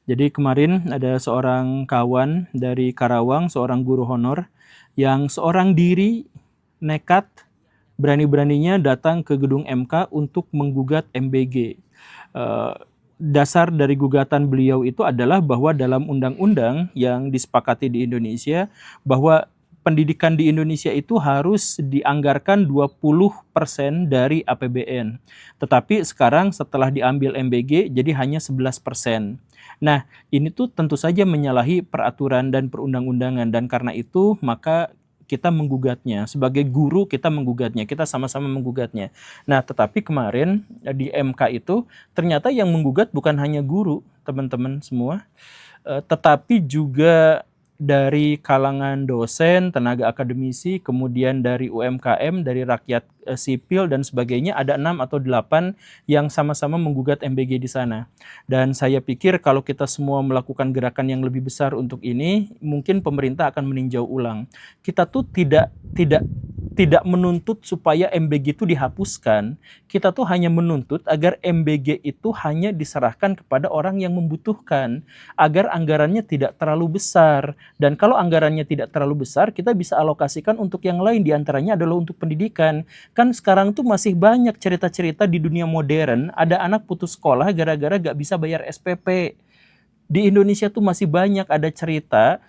Jadi kemarin ada seorang kawan dari Karawang, seorang guru honor, yang seorang diri nekat berani-beraninya datang ke gedung MK untuk menggugat MBG. Eh, Dasar dari gugatan beliau itu adalah bahwa dalam undang-undang yang disepakati di Indonesia, bahwa pendidikan di Indonesia itu harus dianggarkan 20% dari APBN. Tetapi sekarang setelah diambil MBG jadi hanya 11%. Nah, ini tuh tentu saja menyalahi peraturan dan perundang-undangan, dan karena itu maka kita menggugatnya. Sebagai guru kita menggugatnya, kita sama-sama menggugatnya. Nah, tetapi kemarin di MK itu ternyata yang menggugat bukan hanya guru, teman-teman semua, tetapi juga dari kalangan dosen, tenaga akademisi, kemudian dari UMKM, dari rakyat sipil dan sebagainya, ada 6 atau 8 yang sama-sama menggugat MBG di sana. Dan saya pikir kalau kita semua melakukan gerakan yang lebih besar untuk ini, mungkin pemerintah akan meninjau ulang. Kita tuh tidak menuntut supaya MBG itu dihapuskan. Kita tuh hanya menuntut agar MBG itu hanya diserahkan kepada orang yang membutuhkan, agar anggarannya tidak terlalu besar. Dan kalau anggarannya tidak terlalu besar, kita bisa alokasikan untuk yang lain, diantaranya adalah untuk pendidikan. Kan sekarang tuh masih banyak cerita-cerita di dunia modern, ada anak putus sekolah gara-gara gak bisa bayar SPP. Di Indonesia tuh masih banyak ada cerita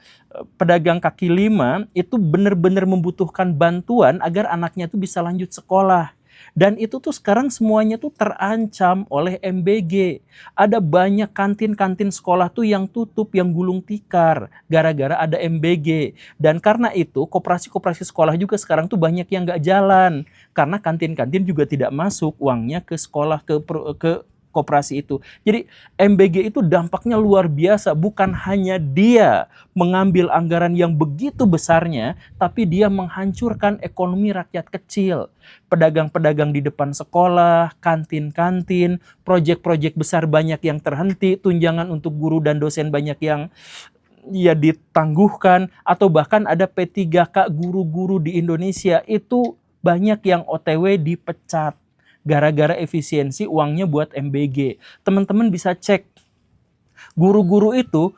pedagang kaki lima itu benar-benar membutuhkan bantuan agar anaknya tuh bisa lanjut sekolah. Dan itu tuh sekarang semuanya tuh terancam oleh MBG. Ada banyak kantin-kantin sekolah tuh yang tutup, yang gulung tikar gara-gara ada MBG. Dan karena itu koperasi-koperasi sekolah juga sekarang tuh banyak yang nggak jalan. Karena kantin-kantin juga tidak masuk uangnya ke sekolah, ke koperasi itu. Jadi MBG itu dampaknya luar biasa, bukan hanya dia mengambil anggaran yang begitu besarnya, tapi dia menghancurkan ekonomi rakyat kecil. Pedagang-pedagang di depan sekolah, kantin-kantin, proyek-proyek besar banyak yang terhenti, tunjangan untuk guru dan dosen banyak yang ya ditangguhkan, atau bahkan ada P3K guru-guru di Indonesia itu banyak yang OTW dipecat gara-gara efisiensi uangnya buat MBG. Teman-teman bisa cek, guru-guru itu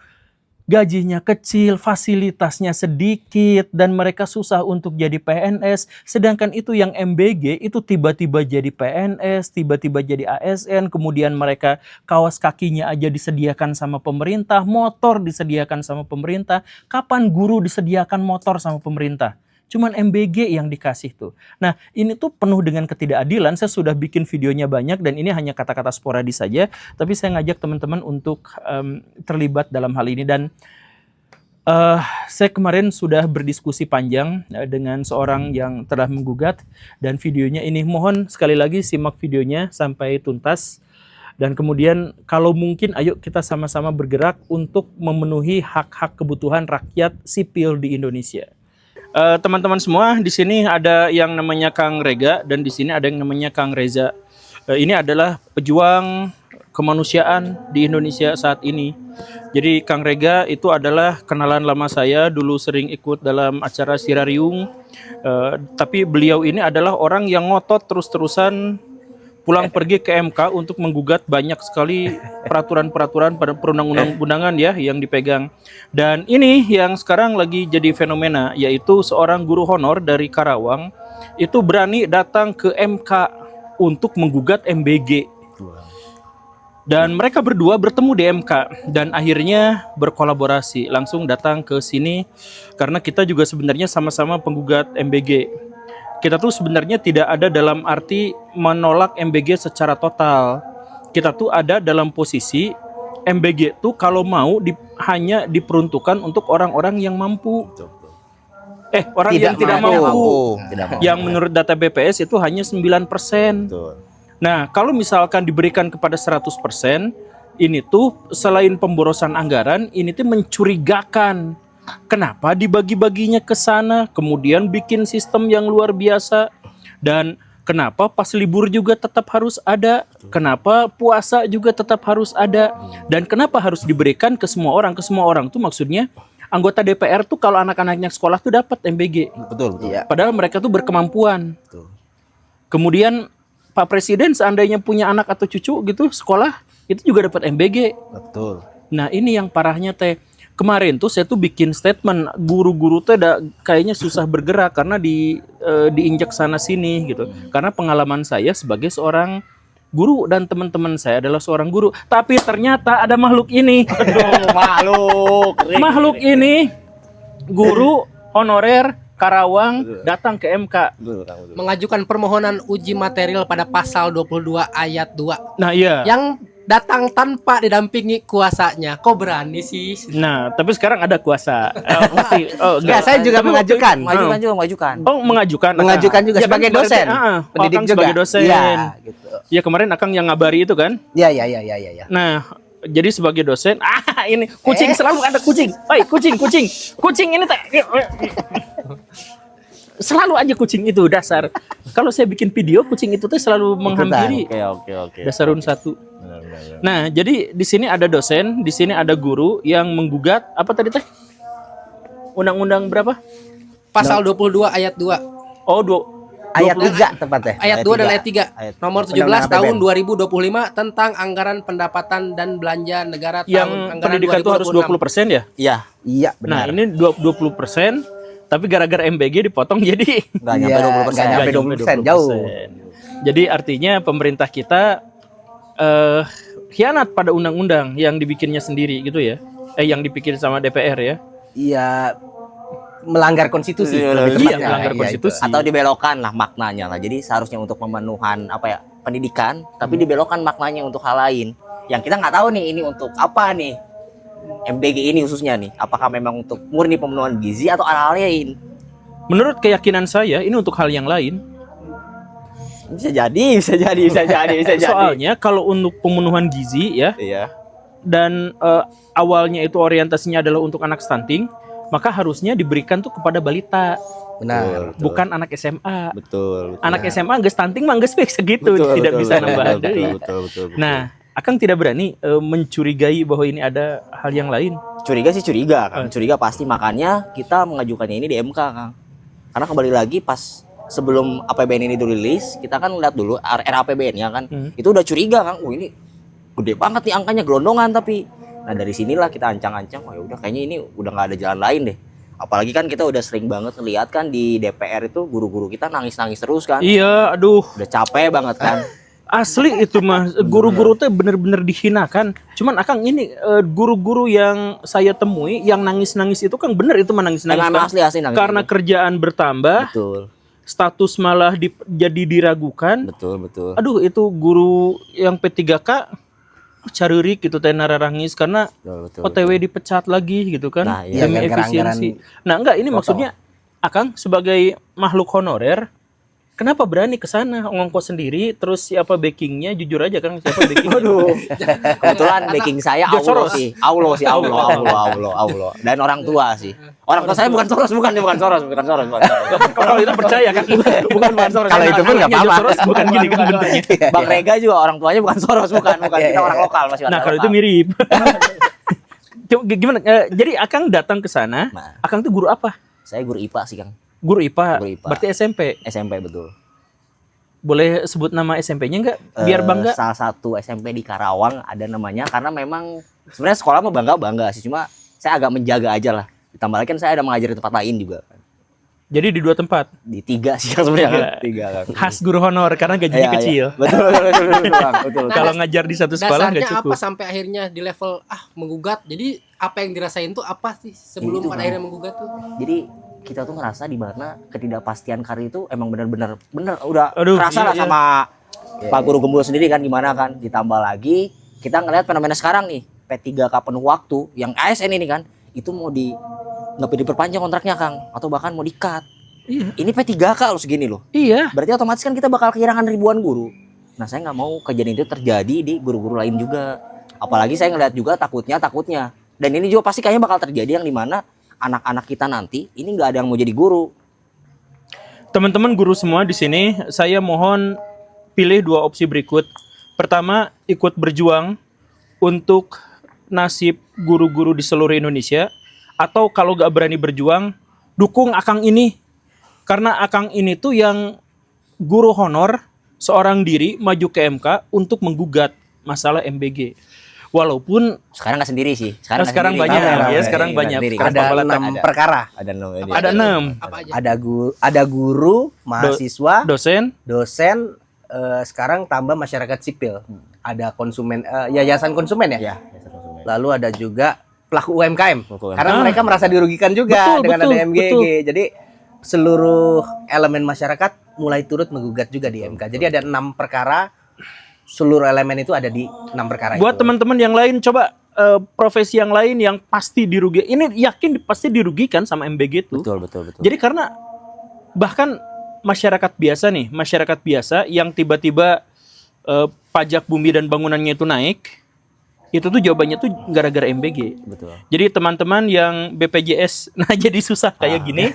gajinya kecil, fasilitasnya sedikit, dan mereka susah untuk jadi PNS. Sedangkan itu yang MBG itu tiba-tiba jadi PNS, tiba-tiba jadi ASN, kemudian mereka kaos kakinya aja disediakan sama pemerintah, motor disediakan sama pemerintah. Kapan guru disediakan motor sama pemerintah? Cuman MBG yang dikasih tuh. Nah, ini tuh penuh dengan ketidakadilan. Saya sudah bikin videonya banyak dan ini hanya kata-kata sporadis saja. Tapi saya ngajak teman-teman untuk terlibat dalam hal ini. Dan saya kemarin sudah berdiskusi panjang dengan seorang yang telah menggugat. Dan videonya ini mohon sekali lagi simak videonya sampai tuntas. Dan kemudian kalau mungkin ayo kita sama-sama bergerak untuk memenuhi hak-hak kebutuhan rakyat sipil di Indonesia. Teman-teman semua, di sini ada yang namanya Kang Rega dan di sini ada yang namanya Kang Reza. Ini adalah pejuang kemanusiaan di Indonesia saat ini. Jadi Kang Rega itu adalah kenalan lama saya, dulu sering ikut dalam acara Sirariung. Tapi beliau ini adalah orang yang ngotot terus-terusan pulang pergi ke MK untuk menggugat banyak sekali peraturan-peraturan pada perundang-undangan ya yang dipegang. Dan ini yang sekarang lagi jadi fenomena, yaitu seorang guru honor dari Karawang itu berani datang ke MK untuk menggugat MBG. Dan mereka berdua bertemu di MK dan akhirnya berkolaborasi, langsung datang ke sini karena kita juga sebenarnya sama-sama penggugat MBG. Kita tuh sebenarnya tidak ada dalam arti menolak MBG secara total. Kita tuh ada dalam posisi MBG tuh kalau mau hanya diperuntukkan untuk orang-orang yang mampu. Orang yang tidak mampu. Yang menurut data BPS itu hanya 9%. Nah, kalau misalkan diberikan kepada 100%, ini tuh selain pemborosan anggaran, ini tuh mencurigakan. Kenapa dibagi-baginya ke sana, kemudian bikin sistem yang luar biasa, dan kenapa pas libur juga tetap harus ada, kenapa puasa juga tetap harus ada, dan kenapa harus diberikan ke semua orang tuh maksudnya anggota DPR tuh kalau anak-anaknya sekolah tuh dapat MBG. Betul. Padahal mereka tuh berkemampuan. Betul. Kemudian Pak Presiden seandainya punya anak atau cucu gitu sekolah, itu juga dapat MBG. Betul. Nah, ini yang parahnya teh. Kemarin tuh saya tuh bikin statement guru-guru tuh kayaknya susah bergerak karena diinjak sana sini gitu. Karena pengalaman saya sebagai seorang guru dan teman-teman saya adalah seorang guru. Tapi ternyata ada makhluk ini. Aduh, Makhluk ini guru honorer Karawang datang ke MK. Mengajukan permohonan uji material pada pasal 22 ayat 2. Nah, iya. Yang datang tanpa didampingi kuasanya. Kok berani sih? Nah, tapi sekarang ada kuasa. Enggak, saya juga Tapi mengajukan. Mengajukan. Oh, mengajukan. Mengajukan juga Ya, sebagai kan berarti, dosen. Pendidik Akang juga. sebagai dosen. Iya, gitu. Ya, kemarin Akang yang ngabari itu kan. Iya. Nah, jadi sebagai dosen, ini kucing selalu ada kucing. Hai, kucing. Kucing ini teh. Selalu aja kucing itu dasar. Kalau saya bikin video, kucing itu teh selalu menghampiri. Oke. Dasarun satu. Nah, jadi di sini ada dosen, di sini ada guru yang menggugat apa tadi teh? Undang-undang berapa? Pasal 22 ayat 2. Oh, Ayat 3 tepatnya. Ayat 2 dan ayat 3. Ayat Nomor 17 Undang-Undang tahun APBN. 2025 tentang anggaran pendapatan dan belanja negara yang tahun anggaran pendidikan itu harus 20% ya? Iya. Iya, Nah, benar. ini 20%, tapi gara-gara MBG dipotong jadi Enggak nyampe 20%. nggak nyampe 20%, jauh. Jadi artinya pemerintah kita khianat pada undang-undang yang dibikinnya sendiri gitu ya. Yang dibikin sama DPR ya. Iya, melanggar konstitusi. Iya, lebih iya, tepatnya. melanggar Iya, konstitusi. itu. Atau dibelokkan lah maknanya lah. Jadi seharusnya untuk pemenuhan pendidikan, tapi dibelokkan maknanya untuk hal lain. Yang kita nggak tahu nih ini untuk apa nih. MBG ini khususnya nih, apakah memang untuk murni pemenuhan gizi atau hal lain? Menurut keyakinan saya ini untuk hal yang lain. Bisa jadi. Soalnya kalau untuk pemenuhan gizi ya Iya. dan awalnya itu orientasinya adalah untuk anak stunting, maka harusnya diberikan tuh kepada balita, Benar. bukan anak SMA. Betul. Anak SMA nggak stunting mah nggak segitu, tidak bisa nambah deui. Betul. Nah, Akang tidak berani mencurigai bahwa ini ada hal yang lain. Curiga sih curiga kan. Curiga pasti, makanya kita mengajukannya ini di MK Kang. Karena kembali lagi pas sebelum APBN ini dirilis, kita kan lihat dulu RAPBN ya kan. Itu udah curiga Kang. Ini gede banget nih angkanya, gelondongan tapi. Nah, dari sinilah kita ancang-ancang, ya udah kayaknya ini udah nggak ada jalan lain deh. Apalagi kan kita udah sering banget ngeliat kan di DPR itu guru-guru kita nangis-nangis terus kan. Iya, aduh. Udah capek banget kan. Asli itu mah guru-guru teh bener-bener dihinakan. Cuman Akang ini guru-guru yang saya temui yang nangis-nangis itu kan bener itu mah nangis-nangis. Emang Kan? asli nangis. Karena kerjaan bertambah, Betul. status malah jadi diragukan. Betul. Aduh, itu guru yang P3K caririk gitu teh nararangis karena Betul. OTW dipecat lagi gitu kan. Nah, iya, demi gara-gara efisiensi. Nah, enggak ini maksudnya Akang sebagai makhluk honorer kenapa berani ke sana ngongkos sendiri terus siapa backingnya jujur aja Kang siapa backingnya? Kebetulan backing saya George Allah Soros. sih. Allah. Dan orang tua sih. Orang tua saya bukan Soros. Kalau itu percaya kan? Bukan Soros. Kalau itu pun nggak Anaknya apa-apa. Soros bukan gini kan bentuknya. Bang Rega juga orang tuanya bukan Soros, bukan. Kita orang lokal masih. Nah, kalau itu mirip. Gimana? Jadi Akang datang ke sana. Nah. Akang tuh guru apa? Saya guru IPA sih, Kang. Guru IPA. Guru IPA. Berarti SMP. SMP betul. Boleh sebut nama SMP-nya nggak? Biar bangga. Salah satu SMP di Karawang ada namanya karena memang sebenarnya sekolah mah bangga sih, cuma saya agak menjaga aja lah. Ditambah lagi kan saya ada mengajar di tempat lain juga. Jadi di 2 tempat. Di 3 sih kan sebenarnya. Tiga. Kan? 3 kan. Khas guru honor karena gajinya Iya, kecil. iya. Betul. Betul. Kalau ngajar di satu sekolah nggak Dasarnya cukup. apa sampai akhirnya di level menggugat? Jadi apa yang dirasain tuh apa sih sebelum Itu, pada Bang. akhirnya menggugat tuh? Jadi kita tuh ngerasa di mana ketidakpastian karir itu emang benar-benar udah Aduh, kerasa iya, lah iya. sama Pak Guru Gembul sendiri kan gimana kan. Ditambah lagi kita ngelihat fenomena sekarang nih P3K penuh waktu yang ASN ini kan itu mau nggak diperpanjang kontraknya Kang atau bahkan mau di-cut. Iya. Ini P3K loh segini loh. Iya. Berarti otomatis kan kita bakal kehilangan ribuan guru. Nah saya nggak mau kejadian itu terjadi di guru-guru lain juga. Apalagi saya ngeliat juga takutnya. Dan ini juga pasti kayaknya bakal terjadi yang dimana anak-anak kita nanti ini nggak ada yang mau jadi guru. Teman-teman guru semua di sini, saya mohon pilih 2 opsi berikut. Pertama, ikut berjuang untuk nasib guru-guru di seluruh Indonesia. Atau kalau gak berani berjuang, dukung Akang ini. Karena Akang ini tuh yang guru honor, seorang diri maju ke MK untuk menggugat masalah MBG. Walaupun Sekarang nggak sendiri sih. sekarang nggak banyak sendiri. ya, sekarang banyak. Sendiri. Sekarang Ada pembalataan 6 perkara. Ada enam ini. Ada 6 Apa aja? Ada guru, mahasiswa, dosen. dosen, sekarang tambah masyarakat sipil. Ada konsumen, yayasan konsumen ya. Ya. Lalu ada juga pelaku UMKM. Pelaku UMKM. Karena mereka merasa dirugikan Betul, juga dengan betul, ada MGG. betul. Jadi seluruh elemen masyarakat mulai turut menggugat juga di MK. Jadi ada 6 perkara. Seluruh elemen itu ada di 6 perkara Buat itu. teman-teman yang lain, coba profesi yang lain yang pasti dirugikan. Ini yakin pasti dirugikan sama MBG itu. Betul, betul, betul. Jadi karena bahkan masyarakat biasa yang tiba-tiba pajak bumi dan bangunannya itu naik, itu tuh jawabannya tuh gara-gara MBG. Betul. Jadi teman-teman yang BPJS nah jadi susah kayak gini,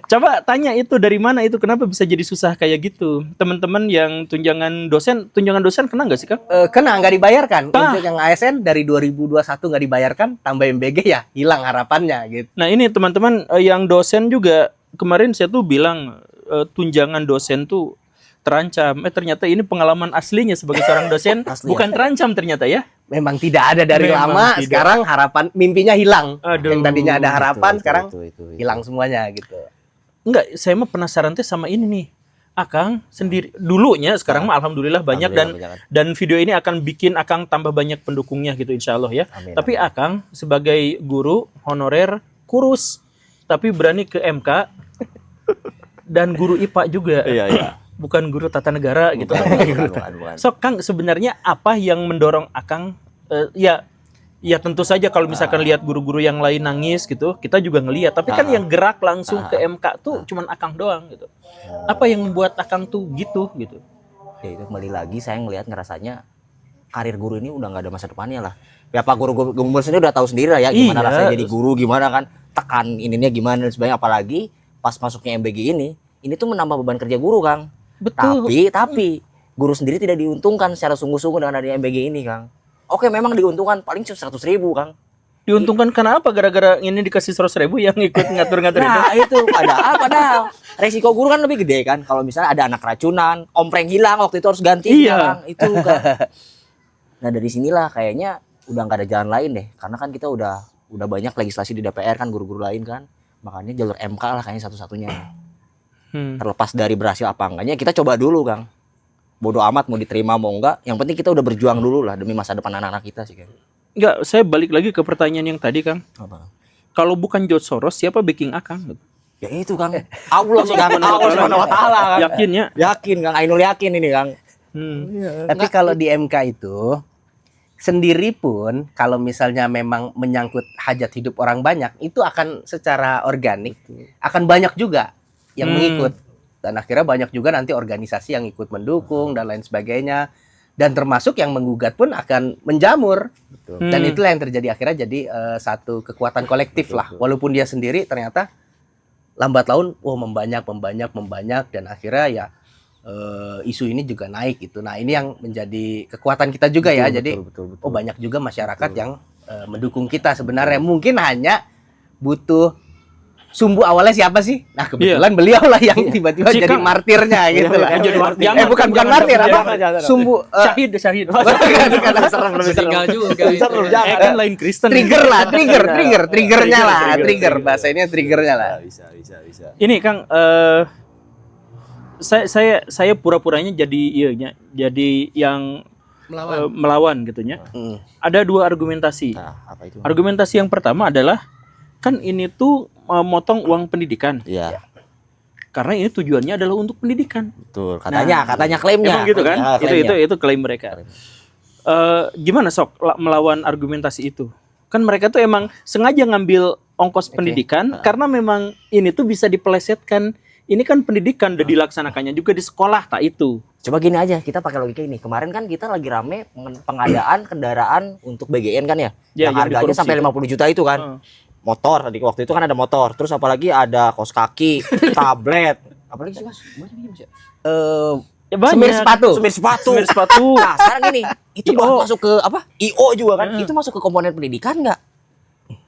coba tanya itu dari mana itu, kenapa bisa jadi susah kayak gitu. Teman-teman yang tunjangan dosen kena nggak sih Kang? Kena nggak dibayarkan. Ah. Untuk yang ASN dari 2021 nggak dibayarkan, tambah MBG ya hilang harapannya gitu. Nah ini teman-teman yang dosen juga kemarin saya tuh bilang tunjangan dosen tuh terancam. Ternyata ini pengalaman aslinya sebagai seorang dosen, Asli, bukan terancam ternyata ya. Memang tidak ada dari Memang lama. tidak. Sekarang harapan mimpinya hilang. Aduh. Yang tadinya ada harapan Betul, sekarang itu. hilang semuanya gitu. Enggak, saya mah penasaran teh sama ini nih. Akang sendiri dulunya, sekarang mah alhamdulillah banyak Alhamdulillah, dan video ini akan bikin Akang tambah banyak pendukungnya gitu insya Allah ya. Amin, Tapi amin. Akang sebagai guru honorer kurus, tapi berani ke MK dan guru IPA juga. Iya. Bukan guru tata negara gitu. Bukan. So Kang sebenarnya apa yang mendorong Akang ya tentu saja kalau misalkan lihat guru-guru yang lain nangis gitu, kita juga ngelihat. Tapi kan yang gerak langsung ke MK tuh cuman Akang doang gitu. Apa yang membuat Akang tuh gitu? Ya itu kembali lagi saya ngerasanya karir guru ini udah nggak ada masa depannya lah. Ya Pak guru sendiri udah tahu sendiri lah ya gimana Iya. rasanya jadi guru, gimana kan tekan ininya gimana dan sebagainya. Apalagi pas masuknya MBG ini tuh menambah beban kerja guru Kang. Betul. Tapi guru sendiri tidak diuntungkan secara sungguh-sungguh dengan adanya MBG ini Kang. Oke memang diuntungkan paling 100.000 Kang. Diuntungkan karena apa? Gara-gara ini dikasih 100.000 yang ikut ngatur-ngatur itu. Nah itu padahal resiko guru kan lebih gede kan. Kalau misalnya ada anak racunan, ompreng hilang waktu itu harus ganti Iya. Kang. Itu kan. Nah dari sinilah kayaknya udah nggak ada jalan lain deh. Karena kan kita udah banyak legislasi di DPR kan guru-guru lain kan. Makanya jalur MK lah kayaknya satu-satunya. Terlepas dari berhasil apa enggaknya kita coba dulu Kang. Bodoh amat mau diterima mau enggak. Yang penting kita udah berjuang dulu lah demi masa depan anak-anak kita sih Kang. Enggak, saya balik lagi ke pertanyaan yang tadi Kang. Apa? Kalau bukan George Soros, siapa backing Akang? Ya itu Kang. Allah sih Kang. Allah Subhanahu wa taala Kang. Yakin ya? Yakin Kang. Ainul yakin ini Kang. Tapi kalau di MK itu sendiri pun kalau misalnya memang menyangkut hajat hidup orang banyak, itu akan secara organik akan banyak juga yang mengikut. Dan akhirnya banyak juga nanti organisasi yang ikut mendukung dan lain sebagainya. Dan termasuk yang menggugat pun akan menjamur. Dan itulah yang terjadi akhirnya jadi satu kekuatan kolektif lah. Walaupun dia sendiri ternyata lambat laun membanyak dan akhirnya ya isu ini juga naik gitu. Nah, ini yang menjadi kekuatan kita juga ya. Jadi betul. banyak juga masyarakat yang mendukung kita sebenarnya. Mungkin hanya butuh sumbu awalnya siapa sih? Nah, kebetulan beliau lah yang tiba-tiba Si jadi Kang. martirnya gitu lah. Yang jadi martir. Bukan Jangan, martir apa? jangan. Sumbu Syahid. Meninggal juga. Kan lain Kristen. trigger triggernya lah, trigger bahasa ini triggernya lah. Bisa. Ini Kang, saya pura-puranya jadi yang melawan gitunya. Ada dua argumentasi. Nah, apa itu? Argumentasi yang pertama adalah kan ini tuh motong uang pendidikan. Iya, Karena ini tujuannya adalah untuk pendidikan. betul. Katanya klaimnya. Emang gitu kan? Ya, klaimnya. Itu klaim mereka. Gimana Sok melawan argumentasi itu? Kan mereka tuh emang sengaja ngambil ongkos pendidikan karena memang ini tuh bisa dipelesetkan. Ini kan pendidikan udah dilaksanakannya juga di sekolah tak itu. Coba gini aja, kita pakai logika ini. Kemarin kan kita lagi rame pengadaan kendaraan untuk BGN kan ya? Ya, yang yang harganya dikorupsi. sampai 50 juta itu kan. Motor tadi waktu itu kan ada motor, terus apalagi ada kaos kaki, tablet, apalagi sih Mas? Ya banyak. Semir sepatu. Semir sepatu. Nah, sekarang gini, itu IO. masuk ke apa? IO juga kan? Itu masuk ke komponen pendidikan nggak?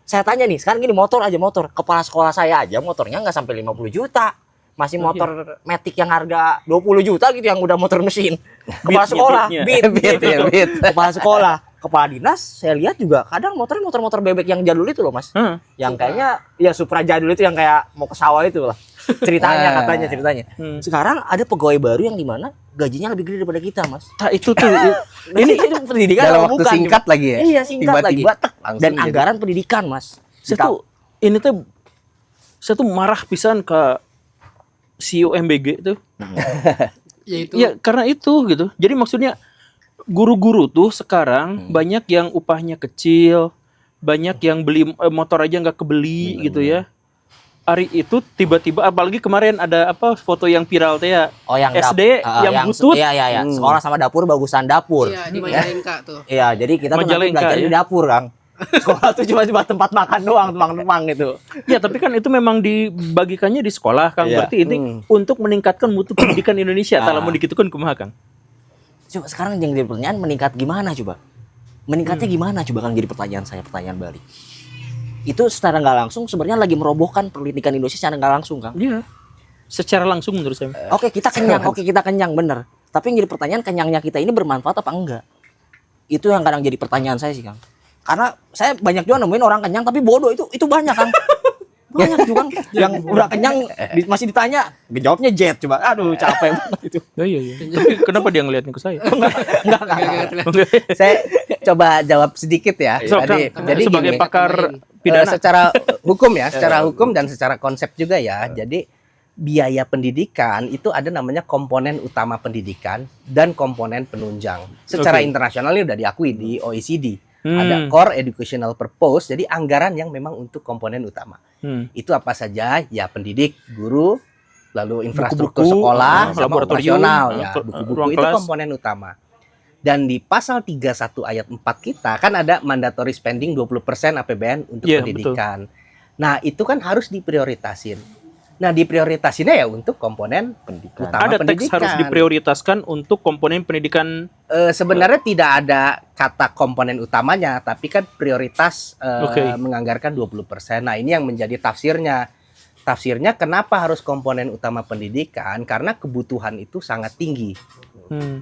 Saya tanya nih, sekarang gini motor. Kepala sekolah saya aja motornya nggak sampai 50 juta. Masih motor Matic yang harga 20 juta gitu yang udah motor mesin. Kepala sekolah, Beat-nya. beat. Beat. Kepala sekolah. kepala dinas saya lihat juga kadang motor bebek yang jadul itu loh Mas. Yang kayaknya ya Supra jadul itu yang kayak mau ke sawah itu lah. Ceritanya. Sekarang ada pegawai baru yang dimana gajinya lebih gede daripada kita Mas. Nah, itu tuh Ini pendidikan dalam apa waktu bukan? singkat lagi ya. Iya singkat lagi. Tiba-tiba langsung Dan jadi. anggaran pendidikan Mas. Saya tuh marah pisan ke CEO MBG itu. Yaitu Ya karena itu gitu. Jadi maksudnya guru-guru tuh sekarang banyak yang upahnya kecil, banyak yang beli motor aja nggak kebeli gitu ya. Hari itu tiba-tiba, apalagi kemarin ada apa foto yang viral teh ya, Oh yang SD yang butut. Iya. Sekolah sama dapur bagusan dapur. iya di Majalengka tuh. Iya, jadi kita tuh nanti Majalengka, belajar ya? di dapur, Kang. Sekolah tuh cuma tempat makan doang, numpang gitu. Ya tapi kan itu memang dibagikannya di sekolah, Kang. Iya. Berarti ini untuk meningkatkan mutu pendidikan Indonesia. Kalau mau dikitukan kumaha, Kang? Coba sekarang yang jadi pertanyaan meningkat gimana coba? Meningkatnya gimana coba Kang jadi pertanyaan balik. Itu secara nggak langsung sebenarnya lagi merobohkan pendidikan Indonesia secara nggak langsung, Kang. Iya. Secara langsung menurut saya. Oke, kita kenyang, bener. Tapi yang jadi pertanyaan kenyangnya kita ini bermanfaat apa enggak? Itu yang kadang jadi pertanyaan saya sih, Kang. Karena saya banyak juga nemuin orang kenyang tapi bodoh itu banyak, Kang. Banyak juga yang udah kenyang masih ditanya, jawabnya jet coba. Aduh, capek banget itu. Oh, iya. Tapi kenapa dia ngeliatin ke saya? Enggak. Saya coba jawab sedikit ya. Sok, Tadi, Kang. jadi Sebagai gini, pakar pidana. secara hukum ya, secara hukum dan secara konsep juga ya. Jadi biaya pendidikan itu ada namanya komponen utama pendidikan dan komponen penunjang. Secara Oke. internasional ini udah diakui di OECD. Ada core educational purpose, jadi anggaran yang memang untuk komponen utama. Itu apa saja? Ya pendidik, guru, lalu infrastruktur Buku-buku, sekolah, sama laboratorium, operasional ya. ruang Buku-buku itu kelas. komponen utama. Dan di pasal 31 ayat 4 kita kan ada mandatory spending 20% APBN untuk Iya, pendidikan. Nah, itu kan harus diprioritasin. Nah, diprioritasinnya ya untuk komponen Pendidikan. utama Ada teks pendidikan. harus diprioritaskan untuk komponen pendidikan. Sebenarnya tidak ada kata komponen utamanya, tapi kan prioritas Oke. menganggarkan 20%. Nah, ini yang menjadi tafsirnya. Tafsirnya kenapa harus komponen utama pendidikan? Karena kebutuhan itu sangat tinggi.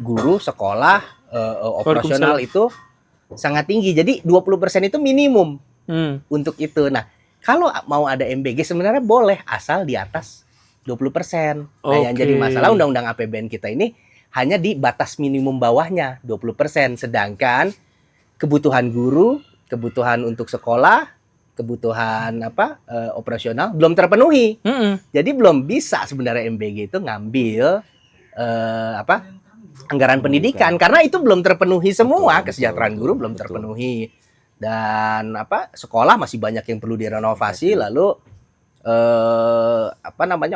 Guru, sekolah, operasional itu sangat tinggi. Jadi 20% itu minimum untuk itu. Nah, kalau mau ada MBG sebenarnya boleh asal di atas 20%. Nah, yang Oke. jadi masalah undang-undang APBN kita ini hanya di batas minimum bawahnya 20%, sedangkan kebutuhan guru, kebutuhan untuk sekolah, kebutuhan operasional belum terpenuhi. Jadi belum bisa sebenarnya MBG itu ngambil anggaran pendidikan karena itu belum terpenuhi semua. Kesejahteraan guru belum terpenuhi. Dan sekolah masih banyak yang perlu direnovasi, lalu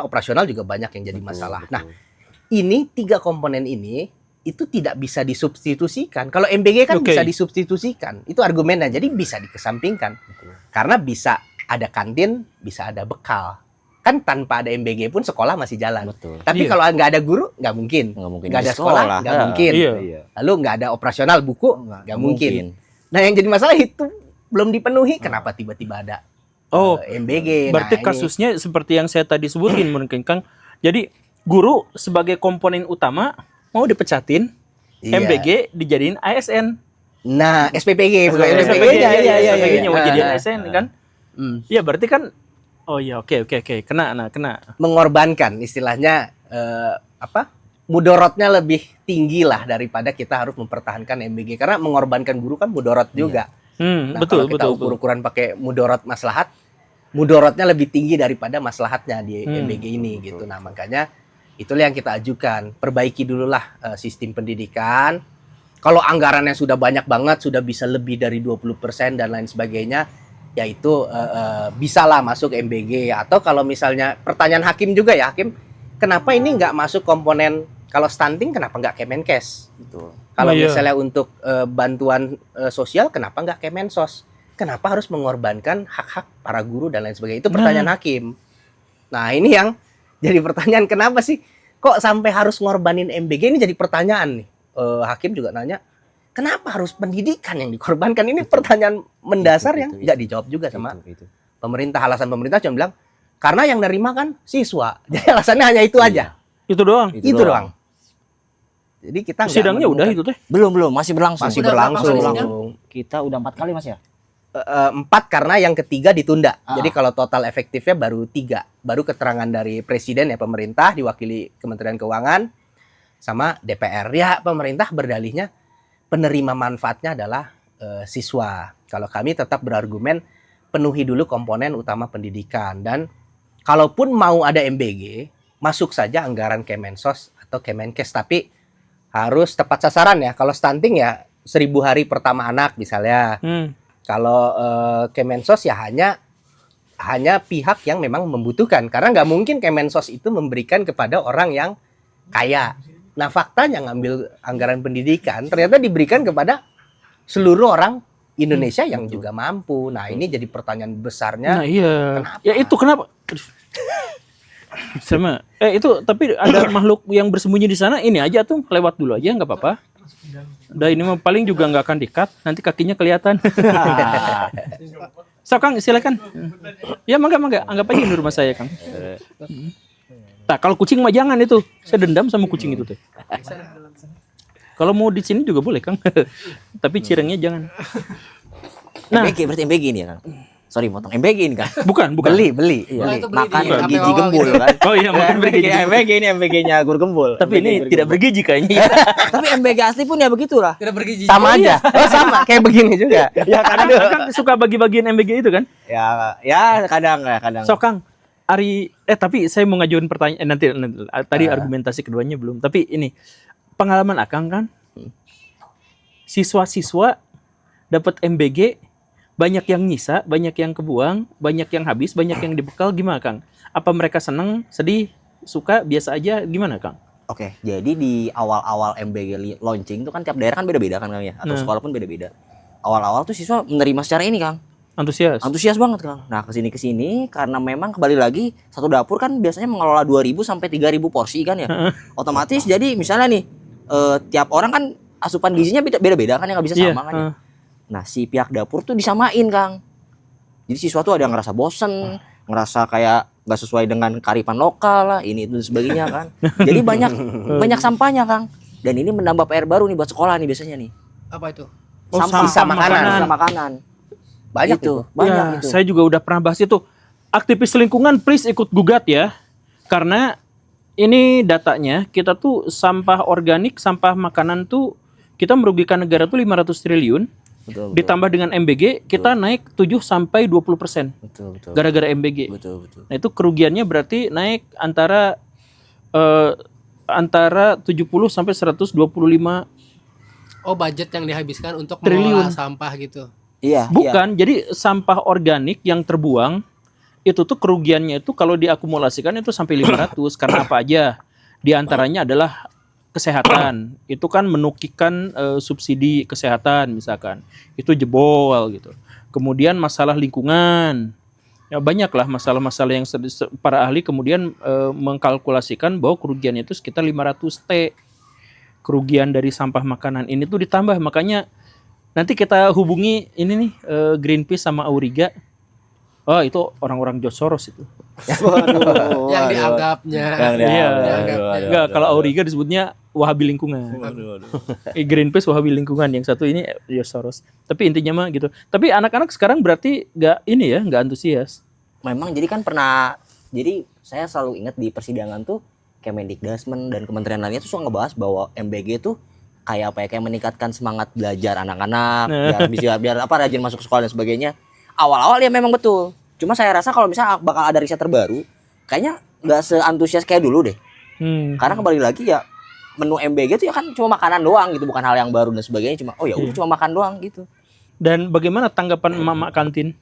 operasional juga banyak yang jadi masalah. Nah, ini 3 komponen ini itu tidak bisa disubstitusikan. Kalau MBG kan Oke. bisa disubstitusikan. Itu argumennya. Jadi bisa dikesampingkan. Karena bisa ada kantin, bisa ada bekal. Kan tanpa ada MBG pun sekolah masih jalan. Betul. Tapi Iya. kalau nggak ada guru, nggak mungkin. Nggak ada sekolah, nggak mungkin. Iya. Lalu nggak ada operasional buku, nggak mungkin. Nah, yang jadi masalah itu belum dipenuhi. Kenapa tiba-tiba ada Oh, MBG? berarti Nah, ini- kasusnya seperti yang saya tadi sebutin mungkin, Kang. Jadi guru sebagai komponen utama mau dipecatin, Iya. MBG dijadiin ASN. Nah, SPPG, bukan SPG-nya, SPPG-nya, iya. SPG-nya mau Ah, jadiin ah. ASN kan? Iya, berarti kan. Oh iya, oke. Kena. Mengorbankan istilahnya mudorotnya lebih tinggi lah daripada kita harus mempertahankan MBG karena mengorbankan guru kan mudorot juga. Nah, betul, kalau kita betul. ukur-ukuran pakai mudorot maslahat, mudorotnya lebih tinggi daripada maslahatnya di MBG ini gitu. Nah, makanya itulah yang kita ajukan. Perbaiki dululah sistem pendidikan. Kalau anggarannya sudah banyak banget, sudah bisa lebih dari 20% dan lain sebagainya, yaitu bisalah masuk MBG. Atau kalau misalnya pertanyaan Hakim juga ya, Hakim, kenapa ini nggak masuk komponen kalau stunting, kenapa nggak Kemenkes? Gitu. Kalau Iya. misalnya untuk bantuan sosial, kenapa nggak Kemensos? Kenapa harus mengorbankan hak-hak para guru dan lain sebagainya? Itu pertanyaan Hakim. Nah, ini yang jadi pertanyaan, kenapa sih kok sampai harus ngorbanin MBG? Ini jadi pertanyaan nih. Hakim juga nanya, kenapa harus pendidikan yang dikorbankan? Ini pertanyaan mendasar yang nggak dijawab juga sama pemerintah. Alasan pemerintah cuma bilang, karena yang nerima kan siswa. Jadi alasannya hanya itu aja. Itu doang. Itu doang. Jadi kita nggak Sidangnya udah menemukan- itu teh. Belum, masih berlangsung. masih Udah berapa berlangsung. kali sidang? Kita udah 4 kali Mas ya? 4 karena yang ketiga ditunda. Ah. Jadi kalau total efektifnya baru 3. Baru keterangan dari presiden ya, pemerintah diwakili Kementerian Keuangan sama DPR. Ya pemerintah berdalihnya penerima manfaatnya adalah siswa. Kalau kami tetap berargumen penuhi dulu komponen utama pendidikan, dan kalaupun mau ada MBG masuk saja anggaran Kemensos atau Kemenkes, tapi harus tepat sasaran ya. Kalau stunting ya 1000 hari pertama anak misalnya. Kalau Kemensos ya hanya pihak yang memang membutuhkan, karena nggak mungkin Kemensos itu memberikan kepada orang yang kaya. Nah faktanya ngambil anggaran pendidikan ternyata diberikan kepada seluruh orang Indonesia yang juga mampu. Nah ini jadi pertanyaan besarnya. Nah iya. Kenapa? Ya itu kenapa? Aduh. Sama. Itu tapi ada makhluk yang bersembunyi di sana. Ini aja tuh lewat dulu aja nggak apa-apa. Udah ini mah paling juga nggak akan di-cut. Nanti kakinya kelihatan. So Kang silakan. Ya mangga anggap aja ini rumah saya Kang. Nah kalau kucing mah jangan itu. Saya dendam sama kucing itu teh. Kalau mau di sini juga boleh Kang. Tapi cirengnya jangan. Nah. MBG berarti MBG ini ya Kang? Sorry motong MBG ini kan? Bukan. Beli. Iya. Oh, itu beli Makan di bergizi APO gembul gitu. kan? Oh iya makan MBG, MBG ini MBG-nya guru gembul. Tapi ini tidak bergizi kayaknya. Tapi MBG asli pun ya begitulah. Tidak bergizi. Sama aja. Oh sama kayak begini juga. Ya kadang Kang suka bagi-bagiin MBG itu kan? ya kadang. So Kang, tapi saya mau ngajuin pertanyaan nanti tadi argumentasi keduanya belum. Tapi ini pengalaman Akang kan, siswa-siswa dapat MBG banyak yang nyisa, banyak yang kebuang, banyak yang habis, banyak yang dibekal, gimana Kang? Apa mereka seneng, sedih, suka, biasa aja, gimana Kang? Oke, jadi di awal-awal MBG launching itu kan tiap daerah kan beda-beda kan Kang ya, atau Nah. sekolah pun beda-beda. Awal-awal tuh siswa menerima secara ini Kang, Antusias? antusias banget Kang. Nah kesini karena memang kembali lagi satu dapur kan biasanya mengelola 2.000 sampai 3.000 porsi kan ya. Otomatis jadi misalnya nih tiap orang kan asupan gizinya beda-beda kan, yang nggak bisa Iya, sama kan ya. Nah si pihak dapur tuh disamain Kang. Jadi siswa tuh ada yang ngerasa bosen, ngerasa kayak nggak sesuai dengan kearifan lokal lah, ini itu dan sebagainya kan. Jadi banyak sampahnya Kang. Dan ini menambah PR baru nih buat sekolah nih biasanya nih. Apa itu? Oh, sisa makanan. Sisa makanan. Banyak Itu, itu. banyak Ya, itu. saya juga udah pernah bahas itu. Aktivis lingkungan please ikut gugat ya. Karena ini datanya, kita tuh sampah organik, sampah makanan tuh kita merugikan negara tuh 500 triliun. Betul. Ditambah dengan MBG, kita naik 7 sampai 20% Betul. gara-gara MBG. Betul. Nah, itu kerugiannya berarti naik antara 70 sampai 125 Oh, budget yang dihabiskan untuk Triliun. mengolah sampah gitu. Iya. Bukan, jadi sampah organik yang terbuang itu tuh kerugiannya itu kalau diakumulasikan itu sampai 500 karena apa aja? Di antaranya adalah kesehatan. Itu kan menukikan subsidi kesehatan misalkan. Itu jebol gitu. Kemudian masalah lingkungan. Ya banyaklah masalah-masalah yang para ahli kemudian mengkalkulasikan bahwa kerugiannya itu sekitar 500 T. Kerugian dari sampah makanan ini tuh ditambah, makanya nanti kita hubungi ini nih Greenpeace sama Auriga. Oh itu orang-orang George Soros itu. Waduh, Yang dianggapnya. Iya. Dianggapnya. Enggak, kalau Auriga disebutnya Wahabi lingkungan. Greenpeace Wahabi lingkungan, yang satu ini George Soros. Tapi intinya mah gitu. Tapi anak-anak sekarang berarti nggak antusias. Memang jadi kan pernah, jadi saya selalu ingat di persidangan tuh Kemendikbudrismen dan kementerian lainnya tuh suka ngebahas bahwa MBG tuh kayak apa ya, kayak meningkatkan semangat belajar anak-anak, biar apa rajin masuk sekolah dan sebagainya. Awal-awal ya memang betul. Cuma saya rasa kalau misalnya bakal ada riset terbaru, kayaknya nggak seantusias kayak dulu deh. Karena kembali lagi ya menu MBG tuh ya kan cuma makanan doang gitu, bukan hal yang baru dan sebagainya. Cuma udah cuma makan doang gitu. Dan bagaimana tanggapan emak-emak kantin?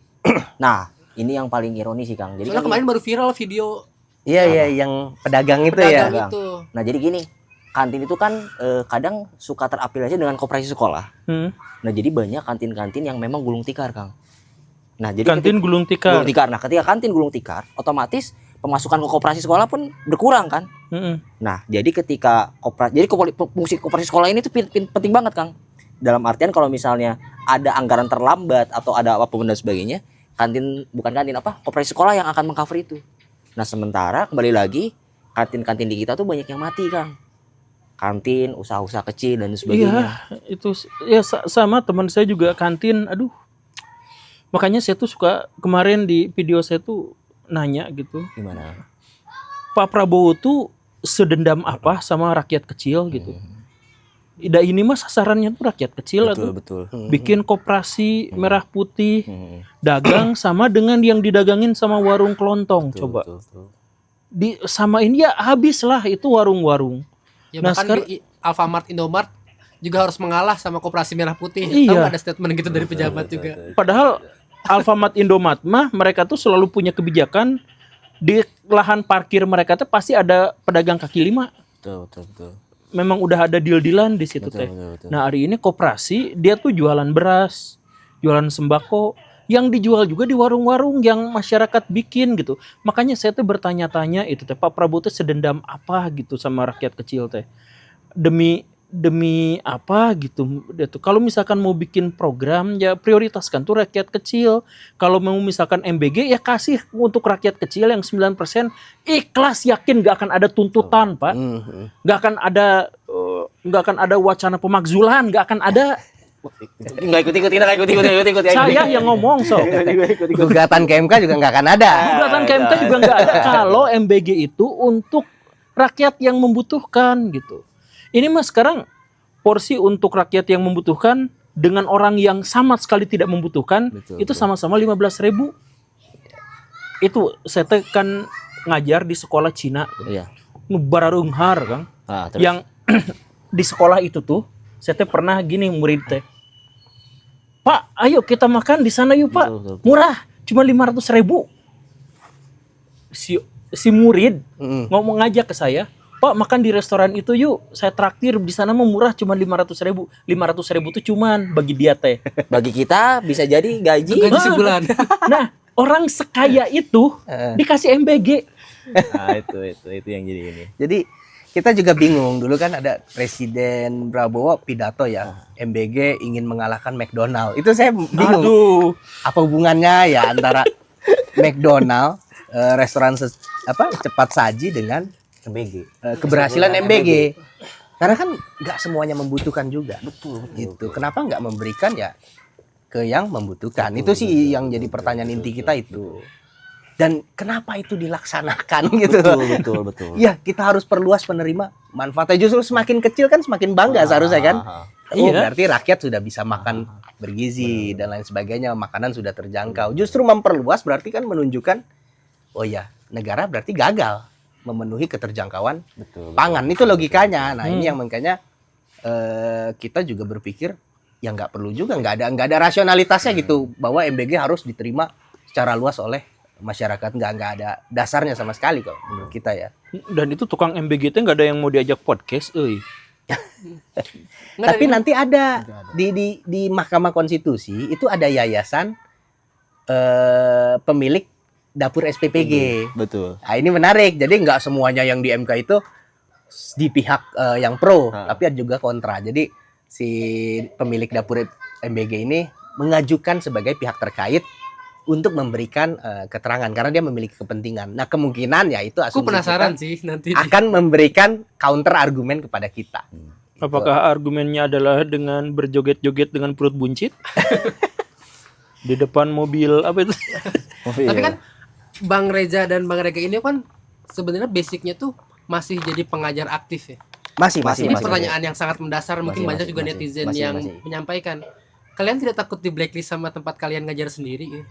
Nah ini yang paling ironis sih Kang. Jadi Soalnya kan kemarin baru viral video Iya, yang pedagang itu pedagang ya. itu. Nah jadi gini, kantin itu kan kadang suka terafiliasi dengan koperasi sekolah. Nah jadi banyak kantin-kantin yang memang gulung tikar Kang. Nah jadi Kantin gulung tikar. Nah ketika kantin gulung tikar, otomatis pemasukan ke koperasi sekolah pun berkurang kan. Nah jadi ketika fungsi koperasi sekolah ini tuh penting banget Kang. Dalam artian kalau misalnya ada anggaran terlambat atau ada apapun dan sebagainya, koperasi sekolah yang akan mengcover itu. Nah sementara kembali lagi kantin-kantin di kita tuh banyak yang mati Kang. kantin, usaha-usaha kecil dan sebagainya. Iya, itu ya sama teman saya juga kantin. Aduh. Makanya saya tuh suka kemarin di video saya tuh nanya gitu. Gimana? Pak Prabowo tuh sedendam apa sama rakyat kecil gitu. Ini mah sasarannya tuh rakyat kecil Betul, tuh. betul. Bikin koperasi merah putih, Hmm. dagang sama dengan yang didagangin sama warung kelontong. Betul, Coba betul, betul. disamain ya habislah itu warung-warung. Ya Nah, bahkan sekarang- di Alfamart, Indomart juga harus mengalah sama koperasi merah putih. Iya. Tahu nggak ada statement gitu dari pejabat juga. Padahal Alfamart Indomart mah mereka tuh selalu punya kebijakan di lahan parkir mereka tuh pasti ada pedagang kaki lima. Betul, betul, betul. Memang udah ada deal-dealan di situ Betul, teh. betul, betul. Nah, hari ini koperasi dia tuh jualan beras, jualan sembako yang dijual juga di warung-warung yang masyarakat bikin gitu. Makanya saya tuh bertanya-tanya itu teh Pak Prabowo tuh sedendam apa gitu sama rakyat kecil teh. Demi apa gitu. Dia tuh kalau misalkan mau bikin program ya prioritaskan tuh rakyat kecil. Kalau mau misalkan MBG ya kasih untuk rakyat kecil yang 9% ikhlas yakin gak akan ada tuntutan, Pak. Nggak akan ada wacana pemakzulan, nggak akan ada. Nggak ikut. Saya yang ngomong so. Gugatan ke MK juga nggak akan ada. Gugatan ke MK juga nggak ada kalau MBG itu untuk rakyat yang membutuhkan gitu. Ini mah sekarang porsi untuk rakyat yang membutuhkan dengan orang yang sama sekali tidak membutuhkan itu sama-sama 15.000. Itu saya kan ngajar di sekolah Cina. Iya. Nubararunghar Kang. Nah, terus? Yang di sekolah itu tuh saya teh pernah gini murid teh, Pak ayo kita makan di sana yuk Pak, Betul. murah cuma 500.000. Si murid ngomong ngajak ke saya, Pak makan di restoran itu yuk, saya traktir di sana murah cuma 500.000. 500.000 itu cuman bagi dia teh. Bagi kita bisa jadi gaji. Gaji sebulan. Nah orang sekaya itu dikasih MBG. Nah, itu yang jadi ini. Jadi kita juga bingung, dulu kan ada Presiden Prabowo pidato ya, MBG ingin mengalahkan McDonald. Itu saya bingung. Aduh. Apa hubungannya ya antara McDonald, restoran cepat saji dengan MBG. keberhasilan MBG. Karena kan nggak semuanya membutuhkan juga. Betul. Gitu. Kenapa nggak memberikan ya ke yang membutuhkan? Itu sih yang jadi pertanyaan inti kita itu. Dan kenapa itu dilaksanakan gitu? Betul. Ya kita harus perluas penerima manfaatnya. Justru semakin kecil kan semakin bangga seharusnya kan. Oh, Iya. berarti rakyat sudah bisa makan bergizi dan lain sebagainya, makanan sudah terjangkau. Justru memperluas berarti kan menunjukkan, oh ya negara berarti gagal memenuhi keterjangkauan pangan. Itu logikanya. Nah ini yang makanya kita juga berpikir ya nggak perlu juga, nggak ada rasionalitasnya gitu bahwa MBG harus diterima secara luas oleh masyarakat. Nggak ada dasarnya sama sekali kalau menurut kita ya. Dan itu tukang MBG itu nggak ada yang mau diajak podcast, euy. Tapi nanti ada di Mahkamah Konstitusi itu ada yayasan pemilik dapur SPPG. Betul. Nah, ini menarik. Jadi nggak semuanya yang di MK itu di pihak yang pro, tapi ada juga kontra. Jadi si pemilik dapur MBG ini mengajukan sebagai pihak terkait untuk memberikan keterangan karena dia memiliki kepentingan. Nah, kemungkinan ya itu Aku asumsi penasaran kita sih nanti. akan memberikan counter argumen kepada kita. Apakah argumennya adalah dengan berjoget-joget dengan perut buncit? Di depan mobil apa itu? Tapi kan Bang Reza dan Bang Rega ini kan sebenarnya basicnya tuh masih jadi pengajar aktif ya. Masih. Ini pertanyaan yang sangat mendasar, mungkin Masih, banyak juga masih, netizen masih, yang masih. menyampaikan. Kalian tidak takut di blacklist sama tempat kalian ngajar sendiri? Ya?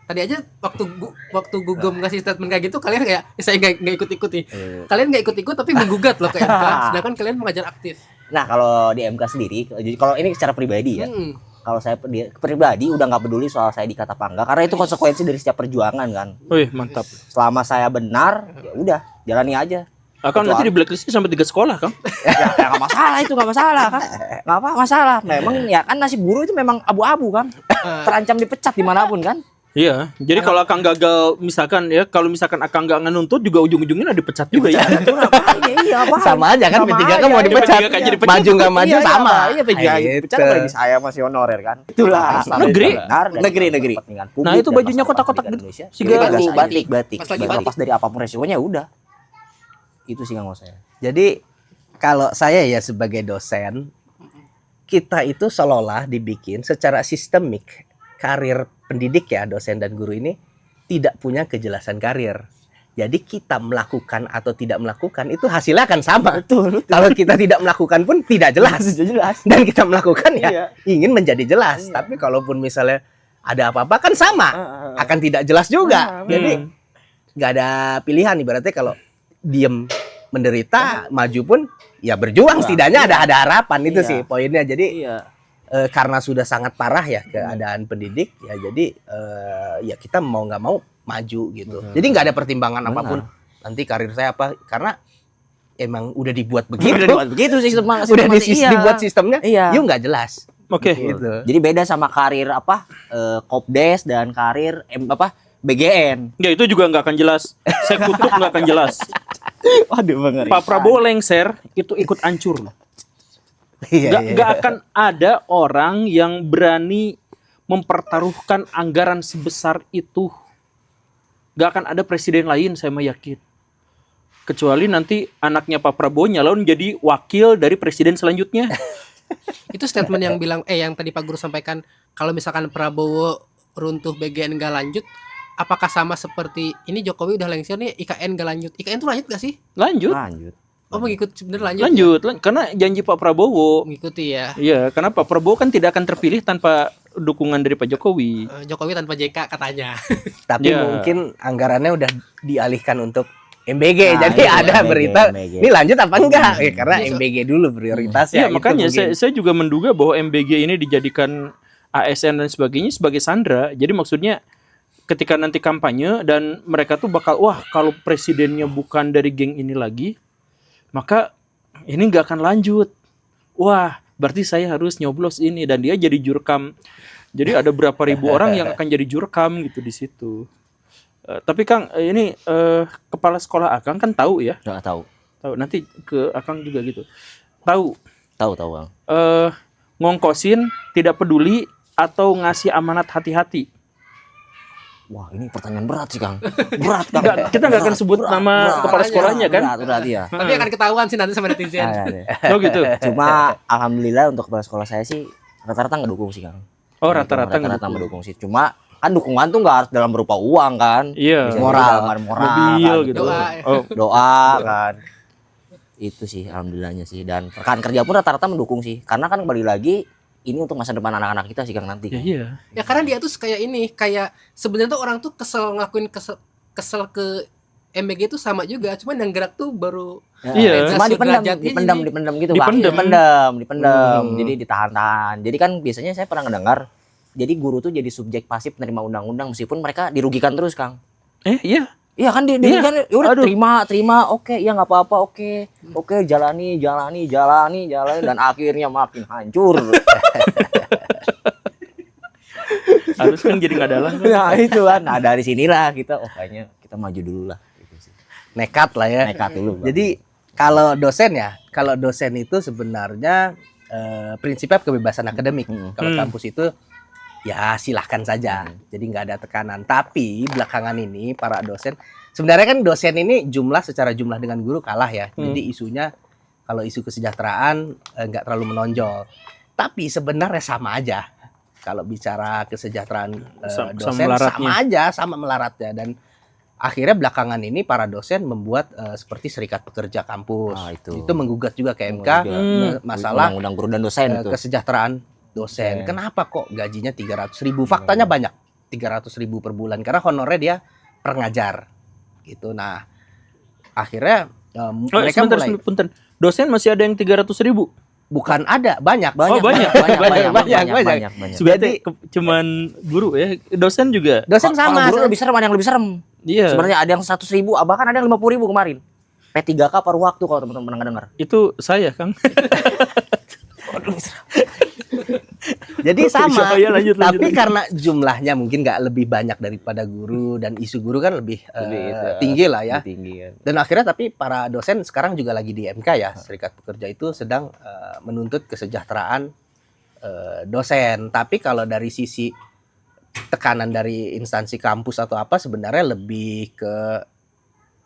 Tadi aja waktu Gugum ngasih statement kayak gitu, kalian kayak saya nggak ikut-ikut nih. Kalian nggak ikut-ikut tapi menggugat loh ke MK, sedangkan kalian mengajar aktif. Nah, kalau di MK sendiri, kalau ini secara pribadi ya. Kalau saya pribadi udah nggak peduli soal saya dikata apa enggak, karena itu konsekuensi dari setiap perjuangan kan. Wih, mantap. Selama saya benar, ya udah, jalani aja. Akan nanti di blacklist sampai 3 sekolah, Kang. Ya nggak masalah itu, nggak masalah kan. Nggak apa masalah. Memang ya kan nasib guru itu memang abu-abu kan. Terancam dipecat dimanapun kan. Iya, jadi kalau Akang gagal misalkan ya, kalau misalkan Akang nggak nuntut juga ujung-ujungnya dipecat juga ya. Iya, apa? Sama aja kan Sama P3 aja, kan mau iya, dipecat. P3 kan jadi pecat. Maju nggak maju Iya, sama. Iya, P3 dipecat Gitu. lagi saya masih honorer kan. Itulah. Negeri. Negeri. Nah, itu bajunya kotak-kotak gitu. Batik. Pas lagi Lepas dari apapun resikonya udah. Itu sih nggak mau saya. Jadi kalau saya ya sebagai dosen, kita itu seolah-olah dibikin secara sistemik karir pendidik ya, dosen dan guru ini tidak punya kejelasan karir. Jadi kita melakukan atau tidak melakukan itu hasilnya akan sama. Betul. Kalau kita tidak melakukan pun tidak jelas. Jelas. Dan kita melakukan ya Iya. ingin menjadi jelas. Iya. Tapi kalaupun misalnya ada apa-apa kan sama, akan tidak jelas juga. Jadi nggak ada pilihan ibaratnya kalau diem menderita, maju pun ya berjuang, setidaknya ada harapan itu Iya. sih poinnya. Jadi Iya. karena sudah sangat parah ya keadaan pendidik ya, jadi ya kita mau nggak mau maju gitu. Jadi nggak ada pertimbangan Benar. apapun nanti karir saya apa, karena emang udah dibuat begitu. Udah dibuat begitu sistem Udah dibuat sistemnya, Iya. yuk nggak jelas. Oke. Gitu. Jadi beda sama karir Kopdes dan karir BGN. Ya itu juga nggak akan jelas. Saya kutuk nggak akan jelas. Waduh, mengerikan. Pak Prabowo lengser itu ikut hancur. Iya, iya. Nggak akan ada orang yang berani mempertaruhkan anggaran sebesar itu. Nggak akan ada presiden lain, saya mah yakin. Kecuali nanti anaknya Pak Prabowo nyalon jadi wakil dari presiden selanjutnya. Itu statement yang bilang yang tadi Pak Guru sampaikan, kalau misalkan Prabowo runtuh BGN nggak lanjut, apakah sama seperti ini Jokowi udah lengser nih, IKN nggak lanjut? IKN tuh lanjut gak sih? Lanjut, Lanjut. Oh mengikut bener lanjut? karena janji Pak Prabowo. Mengikuti ya. Iya, karena Pak Prabowo kan tidak akan terpilih tanpa dukungan dari Pak Jokowi. Jokowi tanpa JK katanya. Tapi Ya. mungkin anggarannya udah dialihkan untuk MBG. Nah, Jadi iya, ada MBG, berita MBG. ini lanjut apa enggak? Ya, karena Iya, MBG dulu prioritasnya. Iya, itu makanya mungkin. saya juga menduga bahwa MBG ini dijadikan ASN dan sebagainya sebagai sandera. Jadi maksudnya ketika nanti kampanye dan mereka tuh bakal, wah kalau presidennya bukan dari geng ini lagi, maka ini nggak akan lanjut. Wah, berarti saya harus nyoblos ini, dan dia jadi jurkam. Jadi ada berapa ribu orang yang akan jadi jurkam gitu di situ. Tapi Kang, ini kepala sekolah Akang kan tahu ya? Nggak tahu. Tahu, nanti ke Akang juga gitu. Tahu Tahu Bang. ngongkosin tidak peduli atau ngasih amanat hati-hati. Wah, ini pertanyaan berat sih, Kang. Berat, Kang. Nggak, kita nggak akan sebut nama kepala sekolahnya kan? Berat berarti ya. Tapi akan ketahuan sih nanti sama netizen. Oh gitu. Cuma alhamdulillah untuk kepala sekolah saya sih rata-rata ngedukung sih, Kang. Oh rata-rata ngedukung sih. Cuma kan dukungan tuh nggak harus dalam berupa uang kan. Iya. Bisa Moral. dalam moral, Mobil kan, gitu. Doa. Oh, doa kan. Itu sih alhamdulillahnya sih, dan rekan kerja pun rata-rata mendukung sih. Karena kan kembali lagi ini untuk masa depan anak-anak kita sih, Kang, nanti. ya iya. Ya karena dia tuh kayak ini, kayak sebenarnya tuh orang tuh kesel ngelakuin kesel ke MBG itu sama juga, cuman yang gerak tuh baru Iya. Cuma dipendam, Sudrajat ini. dipendam gitu, Dipendam. Pak. Dipendam. Jadi ditahan-tahan. Jadi kan biasanya saya pernah ngedengar, jadi guru tuh jadi subjek pasif penerima undang-undang meskipun mereka dirugikan terus, Kang. Iya. Iya kan Iya. dirugikan, ya udah Aduh. terima, oke, ya nggak apa-apa, oke, jalani, dan akhirnya makin hancur. Harus kan jadi nggak dalam. Nah itu kan, nah dari sinilah kita, kayaknya kita maju dulu lah. Gitu sih. Nekat lah ya. Nekat dulu, Bang. Jadi kalau dosen itu sebenarnya prinsipnya kebebasan akademik. Kalau kampus itu ya silahkan saja. Jadi nggak ada tekanan. Tapi belakangan ini para dosen, sebenarnya kan dosen ini secara jumlah dengan guru kalah ya. Jadi isunya kalau isu kesejahteraan nggak terlalu menonjol. Tapi sebenarnya sama aja. Kalau bicara kesejahteraan Sama dosen melaratnya. sama melaratnya. Dan akhirnya belakangan ini para dosen membuat seperti serikat pekerja kampus. Ah, itu. menggugat juga ke MK masalah Undang-undang guru dan dosen itu. kesejahteraan dosen. Kenapa kok gajinya 300.000? Faktanya banyak. 300.000 per bulan karena honornya dia per ngajar. Gitu. Nah, akhirnya mereka Sebentar, mulai sebentar. Dosen masih ada yang 300.000. bukan ada, banyak. Oh, banyak. banyak. Jadi Cuman guru ya. Dosen juga. dosen sama. Kalau guru lebih serem, ada yang lebih serem. Iya. Sebenarnya ada yang 100.000, bahkan ada yang 50.000 kemarin. P3K paruh waktu kalau teman-teman pernah dengar. Itu saya, Kang. Jadi sama. Oh, iya, lanjut. Tapi karena jumlahnya mungkin nggak lebih banyak daripada guru dan isu guru kan lebih tinggi lah ya. Tinggi ya. Dan akhirnya tapi para dosen sekarang juga lagi di MK ya. Serikat Pekerja itu sedang menuntut kesejahteraan dosen. Tapi kalau dari sisi tekanan dari instansi kampus atau apa sebenarnya lebih ke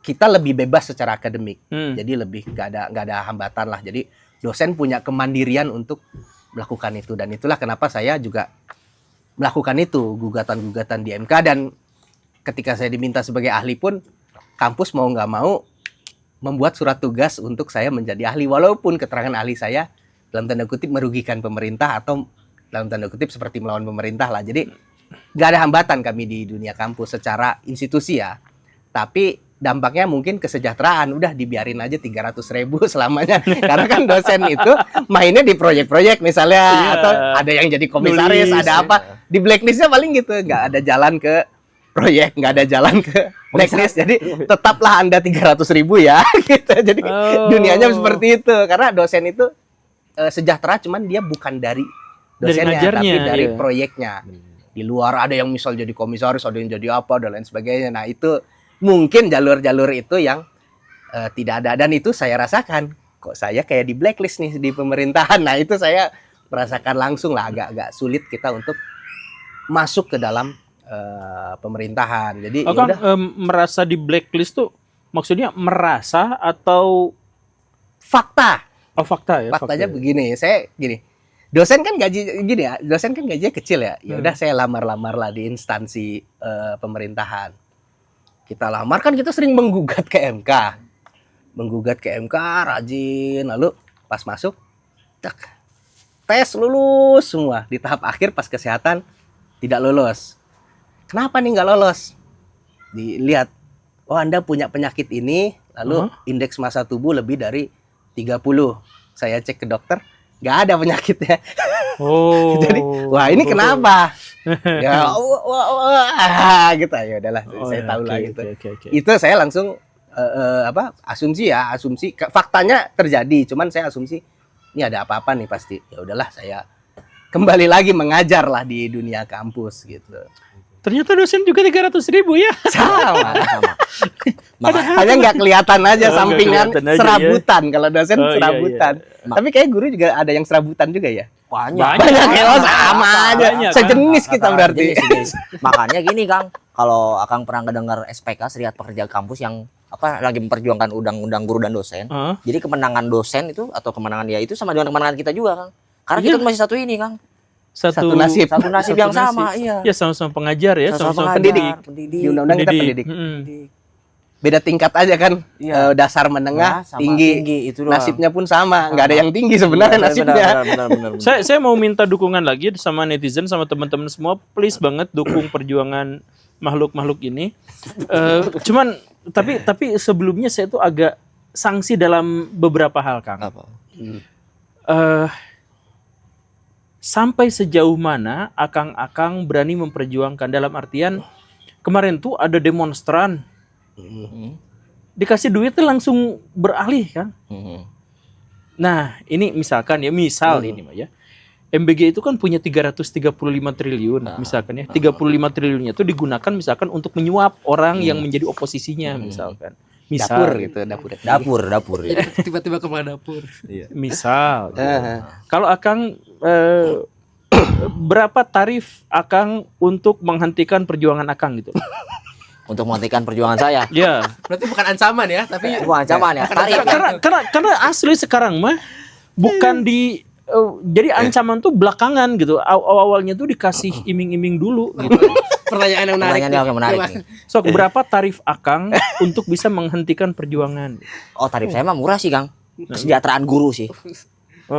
kita lebih bebas secara akademik. Hmm. Jadi lebih nggak ada hambatan lah. Jadi dosen punya kemandirian untuk melakukan itu, dan itulah kenapa saya juga melakukan itu, gugatan-gugatan di MK. Dan ketika saya diminta sebagai ahli pun kampus mau nggak mau membuat surat tugas untuk saya menjadi ahli, walaupun keterangan ahli saya dalam tanda kutip merugikan pemerintah atau dalam tanda kutip seperti melawan pemerintah lah. Jadi nggak ada hambatan kami di dunia kampus secara institusi ya. Tapi dampaknya mungkin kesejahteraan, udah dibiarin aja 300.000 selamanya. Karena kan dosen itu mainnya di proyek-proyek misalnya, atau ada yang jadi komisaris, Nulis, ada apa. Di blacklistnya paling gitu, nggak ada jalan ke proyek, nggak ada jalan ke blacklist. Jadi tetaplah Anda 300.000 ya. Gitu. Jadi dunianya seperti itu. Karena dosen itu sejahtera, cuman dia bukan dari dosennya, tapi dari proyeknya. Di luar ada yang misal jadi komisaris, ada yang jadi apa, dan lain sebagainya. Nah itu mungkin jalur-jalur itu yang tidak ada, dan itu saya rasakan. Kok saya kayak di blacklist nih di pemerintahan. Nah itu saya merasakan langsung lah, agak sulit kita untuk masuk ke dalam pemerintahan. Jadi Kang merasa di blacklist tuh maksudnya merasa atau fakta. Oh, fakta ya. Faktanya fakta. begini, saya gini. Dosen kan gajinya kecil ya. Ya udah saya lamar-lamar lah di instansi pemerintahan. Kita lamar kan kita sering menggugat ke MK. Rajin, lalu pas masuk tes lulus semua. Di tahap akhir pas kesehatan tidak lulus. Kenapa nih nggak lolos? Dilihat, oh Anda punya penyakit ini, lalu indeks massa tubuh lebih dari 30. Saya cek ke dokter, nggak ada penyakitnya. Oh. Jadi, wah ini kenapa? Ya, gitu ya udahlah, saya tahu lah gitu. Okay. Itu saya langsung asumsi faktanya terjadi, cuman saya asumsi ini ada apa-apa nih pasti. Ya udahlah, saya kembali lagi mengajar lah di dunia kampus gitu. Ternyata dosen juga 300.000 ya. Sama. Makanya Hanya nggak kelihatan aja sampingan kelihatan aja, serabutan. Kalau dosen Oh, iya, serabutan. Tapi kayak guru juga ada yang serabutan juga ya. banyak Ya, oh, sama aja. Banyak, kan? Sejenis kita berarti. Jenis. Makanya gini Kang, kalau Akang pernah ngedengar SPK, Serikat Pekerja Kampus, yang lagi memperjuangkan undang-undang guru dan dosen. Jadi kemenangan dosen itu atau kemenangan dia itu sama dengan kemenangan kita juga Kang. Karena kita masih satu ini Kang. Satu nasib. Satu nasib yang sama, iya. Ya sama-sama pengajar ya, sama-sama pendidik. Di undang-undang kita pendidik. Beda tingkat aja kan. Iya. Dasar, menengah, Sama tinggi. itu doang. Nasibnya pun sama. Nggak ada yang tinggi sebenarnya nasibnya. Benar. Saya mau minta dukungan lagi sama netizen, sama teman-teman semua, please banget dukung perjuangan makhluk-makhluk ini. Cuman tapi sebelumnya saya tuh agak sanksi dalam beberapa hal, Kang. Apa? Sampai sejauh mana akang-akang berani memperjuangkan, dalam artian kemarin tuh ada demonstran dikasih duit tuh langsung beralih kan. Nah ini misalkan ya, ini mah ya, MBG itu kan punya 335 triliun misalkan ya, 35 triliunnya itu digunakan misalkan untuk menyuap orang yang menjadi oposisinya misalkan. Dapur gitu, Dapur. Jadi tiba-tiba ke dapur. Misal, kalau Akang berapa tarif Akang untuk menghentikan perjuangan Akang gitu? Untuk menghentikan perjuangan saya. Ya, Berarti bukan ancaman ya, tapi Bukan ancaman ya. Tarif. karena asli sekarang mah bukan di jadi ancaman tuh belakangan gitu. Awalnya tuh dikasih iming-iming dulu gitu. pertanyaan yang menarik. Pertanyaan yang menarik nih. So, berapa tarif Akang untuk bisa menghentikan perjuangan? Oh, tarif saya mah murah sih, Kang. Kesejahteraan guru sih.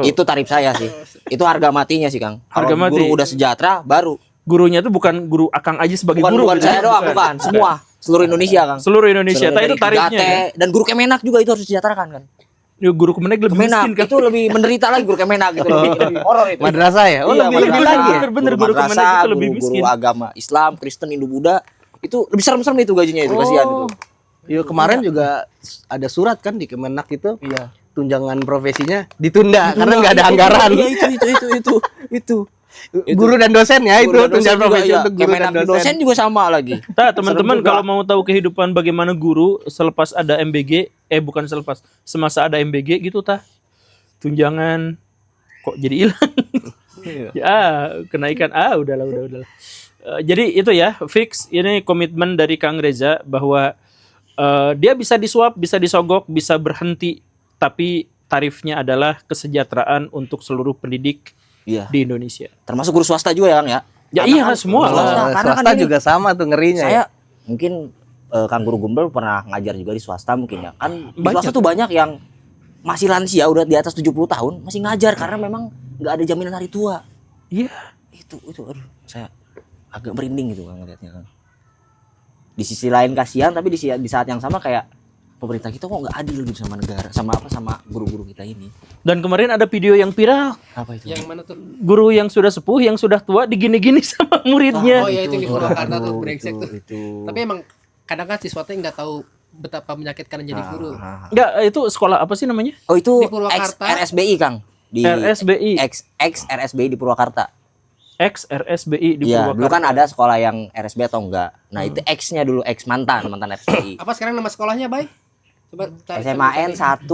Itu tarif saya sih. Itu harga matinya sih, Kang. Harga Kalau mati. guru udah sejahtera baru. Gurunya tuh bukan guru Akang aja sebagai Bukan guru. bukan gitu. saya doang, bukan. Semua. Seluruh Indonesia, Kang. Seluruh Indonesia. Seluruh Tapi itu dari tarifnya. Gate, Ya? dan guru Kemenak juga itu harus disejahterakan kan. Ya, guru Kemenak lebih Kemenak miskin kan. itu lebih menderita lagi guru Kemenak gitu. Lebih horor itu. Madrasah ya? Oh, Iya, lebih madrasah, lagi ya? Bener, guru Kemenak madrasah, itu lebih miskin. Guru agama Islam, Kristen, Hindu, Buddha itu lebih serem-serem itu gajinya itu, kasihan itu. Iya, kemarin juga ada surat kan di Kemenak itu. Iya. Tunjangan profesinya ditunda karena nggak ada anggaran. Iya, itu. Guru dan dosen ya, itu Guru dan tunjangan dosen juga, profesi iya. untuk guru dan Kemenak dosen. juga sama lagi. Nah, teman-teman Serem juga. kalau mau tahu kehidupan bagaimana guru selepas ada MBG, bukan selepas, semasa ada MBG gitu tunjangan kok jadi hilang. Ya, kenaikan udahlah. Jadi itu ya, fix ini komitmen dari Kang Reza bahwa Dia bisa disuap, bisa disogok, bisa berhenti, tapi tarifnya adalah kesejahteraan untuk seluruh pendidik Iya. di Indonesia. Termasuk guru swasta juga ya Kang ya. Ya Karena iya kan semua guru lah. swasta, karena kan Swasta ini juga sama tuh ngerinya. saya Ya. mungkin Kang Guru Gumbel pernah ngajar juga di swasta mungkin ya. Kan di Banyak. swasta tuh banyak yang masih lansia udah di atas 70 tahun masih ngajar karena memang nggak ada jaminan hari tua. Iya. Itu aduh saya agak merinding gitu Kang ngeliatnya Kang. Di sisi lain kasihan tapi di saat yang sama kayak pemerintah kita kok nggak adil gitu sama negara sama guru-guru kita ini. Dan kemarin ada video yang viral, Apa itu? Yang mana tuh? guru yang sudah sepuh, yang sudah tua digini-gini sama muridnya. Oh iya itu di Purwakarta tuh brengsek tuh. Itu. Tapi emang kadang kan siswa tuh nggak tahu betapa menyakitkan jadi guru. Enggak, itu sekolah apa sih namanya? Oh itu Di Purwakarta. RSBI Kang di RSBI. X RSBI di Purwakarta. X RSBI di Iya, Purwakarta. dulu kan ada sekolah yang RSBI atau enggak. Nah, itu X-nya dulu X mantan RSBI. Apa sekarang nama sekolahnya, Bay? Coba SMAN 1.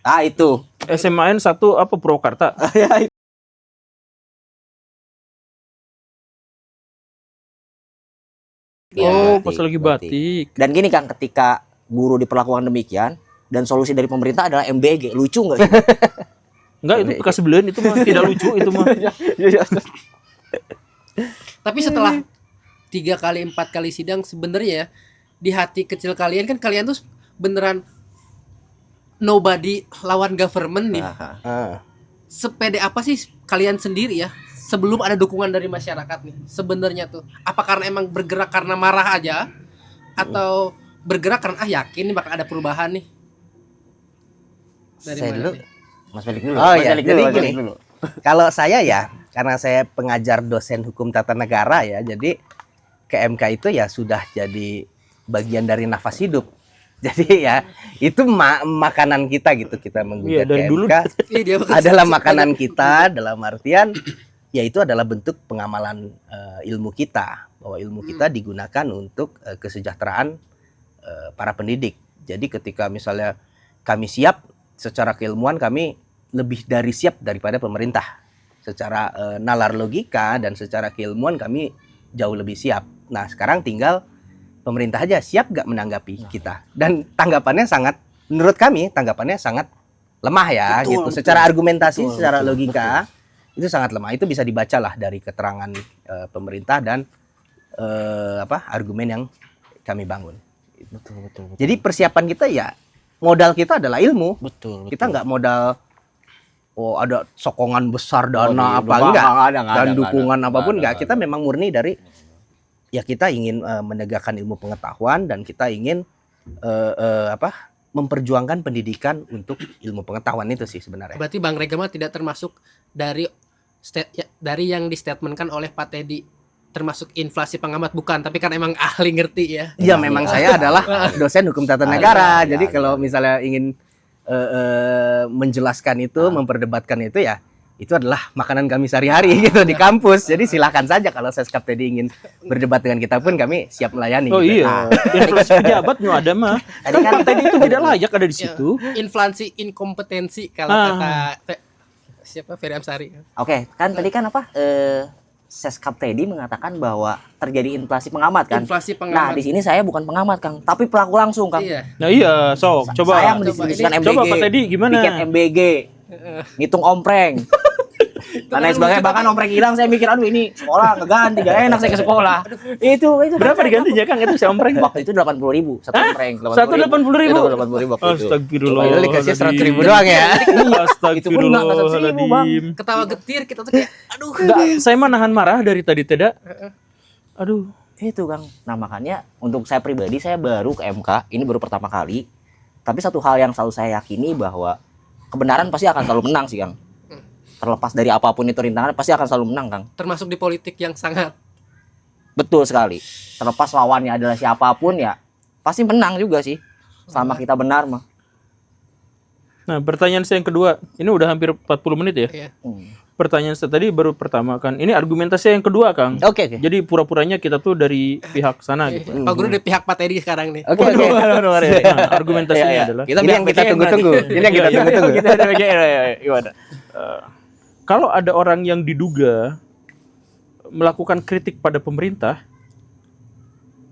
Ah, itu. SMAN 1 apa Purwakarta? Oh, pas lagi batik. Dan gini Kang, ketika guru diperlakukan demikian dan solusi dari pemerintah adalah MBG. Lucu enggak sih? Enggak, itu bekas belen itu mah tidak lucu itu mah. Tapi setelah 3 kali 4 kali sidang sebenarnya ya, di hati kecil kalian kan kalian tuh beneran nobody lawan government nih. Ah. Sepede apa sih kalian sendiri ya sebelum ada dukungan dari masyarakat nih sebenarnya tuh? Apa karena emang bergerak karena marah aja atau bergerak karena yakin nih bakal ada perubahan nih? Dari Saya mana dulu. nih? Mas Felix dulu. Oh Mas iya, Felix jadi dulu, Mas gini. Felix dulu. Kalau saya ya, karena saya pengajar dosen hukum tata negara ya, jadi ke MK itu ya sudah jadi bagian dari nafas hidup. Jadi ya itu makanan kita gitu, kita Iya, menggugat dari ke dulu. MK Iya, dia adalah makanan kita dalam artian ya itu adalah bentuk pengamalan ilmu kita, bahwa ilmu kita digunakan untuk kesejahteraan para pendidik. Jadi ketika misalnya kami siap secara keilmuan, kami lebih dari siap daripada pemerintah. Secara nalar logika dan secara keilmuan kami jauh lebih siap. Nah sekarang tinggal pemerintah aja siap gak menanggapi kita. Dan tanggapannya sangat, menurut kami tanggapannya sangat lemah ya. Betul, gitu. betul. Secara argumentasi, Betul, secara betul, logika itu sangat lemah. Itu bisa dibaca lah dari keterangan pemerintah dan argumen yang kami bangun. Betul. Jadi persiapan kita ya, modal kita adalah ilmu. Betul. Kita nggak modal ada sokongan besar dana iya, apa nggak enggak ada, dan dukungan apapun nggak enggak. ada. Kita memang murni dari ya kita ingin menegakkan ilmu pengetahuan dan kita ingin memperjuangkan pendidikan untuk ilmu pengetahuan itu sih sebenarnya. Berarti Bang Regama tidak termasuk dari dari yang distatementkan oleh Pak Teddy, termasuk inflasi pengamat bukan, tapi kan emang ahli ngerti ya. Iya, memang saya adalah dosen hukum tata negara. Iya, Jadi iya. kalau misalnya ingin menjelaskan itu, memperdebatkan itu ya, itu adalah makanan kami sehari-hari gitu di kampus. Jadi silakan saja kalau Seskap tadi ingin berdebat dengan kita pun kami siap melayani. Oh gitu. iya, inflasi pejabat nggak ada mah. Tadi kan Tadi itu tidak layak ada di situ. Inflasi inkompetensi kalau kata siapa Ferry Amsari. Oke, kan tadi kan apa? Seskap Teddy mengatakan bahwa terjadi inflasi pengamat kan. Inflasi Nah, pengamat. di sini saya bukan pengamat, Kang, tapi pelaku langsung, Kang. Iya. Nah iya, sok Saya coba. mendistribusikan MBG. Coba Pak Teddy gimana? Tiket MBG. Ngitung ompreng. Dan lain sebagainya, bahkan ompreng hilang saya mikir aduh ini sekolah ngeganti gak enak saya ke sekolah. Itu Berapa digantinya Kang itu si ompreng? Waktu itu 80.000 satu ompreng. 180.000. Itu 80.000 waktu itu. Astagfirullah. Padahal dikasih 100.000 doang ya. Itu pun nggak 100.000, Bang. Ketawa getir kita tuh kayak aduh. Enggak, saya mah nahan marah dari tadi tidak. Aduh. Itu Kang. Nah makanya untuk saya pribadi saya baru ke MK, ini baru pertama kali. Tapi satu hal yang selalu saya yakini bahwa kebenaran pasti akan selalu menang sih Kang. Terlepas dari apapun itu rintangan pasti akan selalu menang Kang. Termasuk di politik yang sangat Betul sekali. Terlepas lawannya adalah siapapun ya pasti menang juga sih. Selama kita benar mah. Nah, pertanyaan saya yang kedua. Ini udah hampir 40 menit ya. ya. Pertanyaan saya tadi baru pertama kan. Ini argumentasi yang kedua, Kang. Oke. Jadi pura-puranya kita tuh dari pihak sana gitu. Pak Guru di pihak Pak Teddy sekarang nih. Oke. Nah, argumentasinya adalah Ini yang kita tunggu-tunggu. Ini yang kita tunggu-tunggu. gimana? Kalau ada orang yang diduga melakukan kritik pada pemerintah,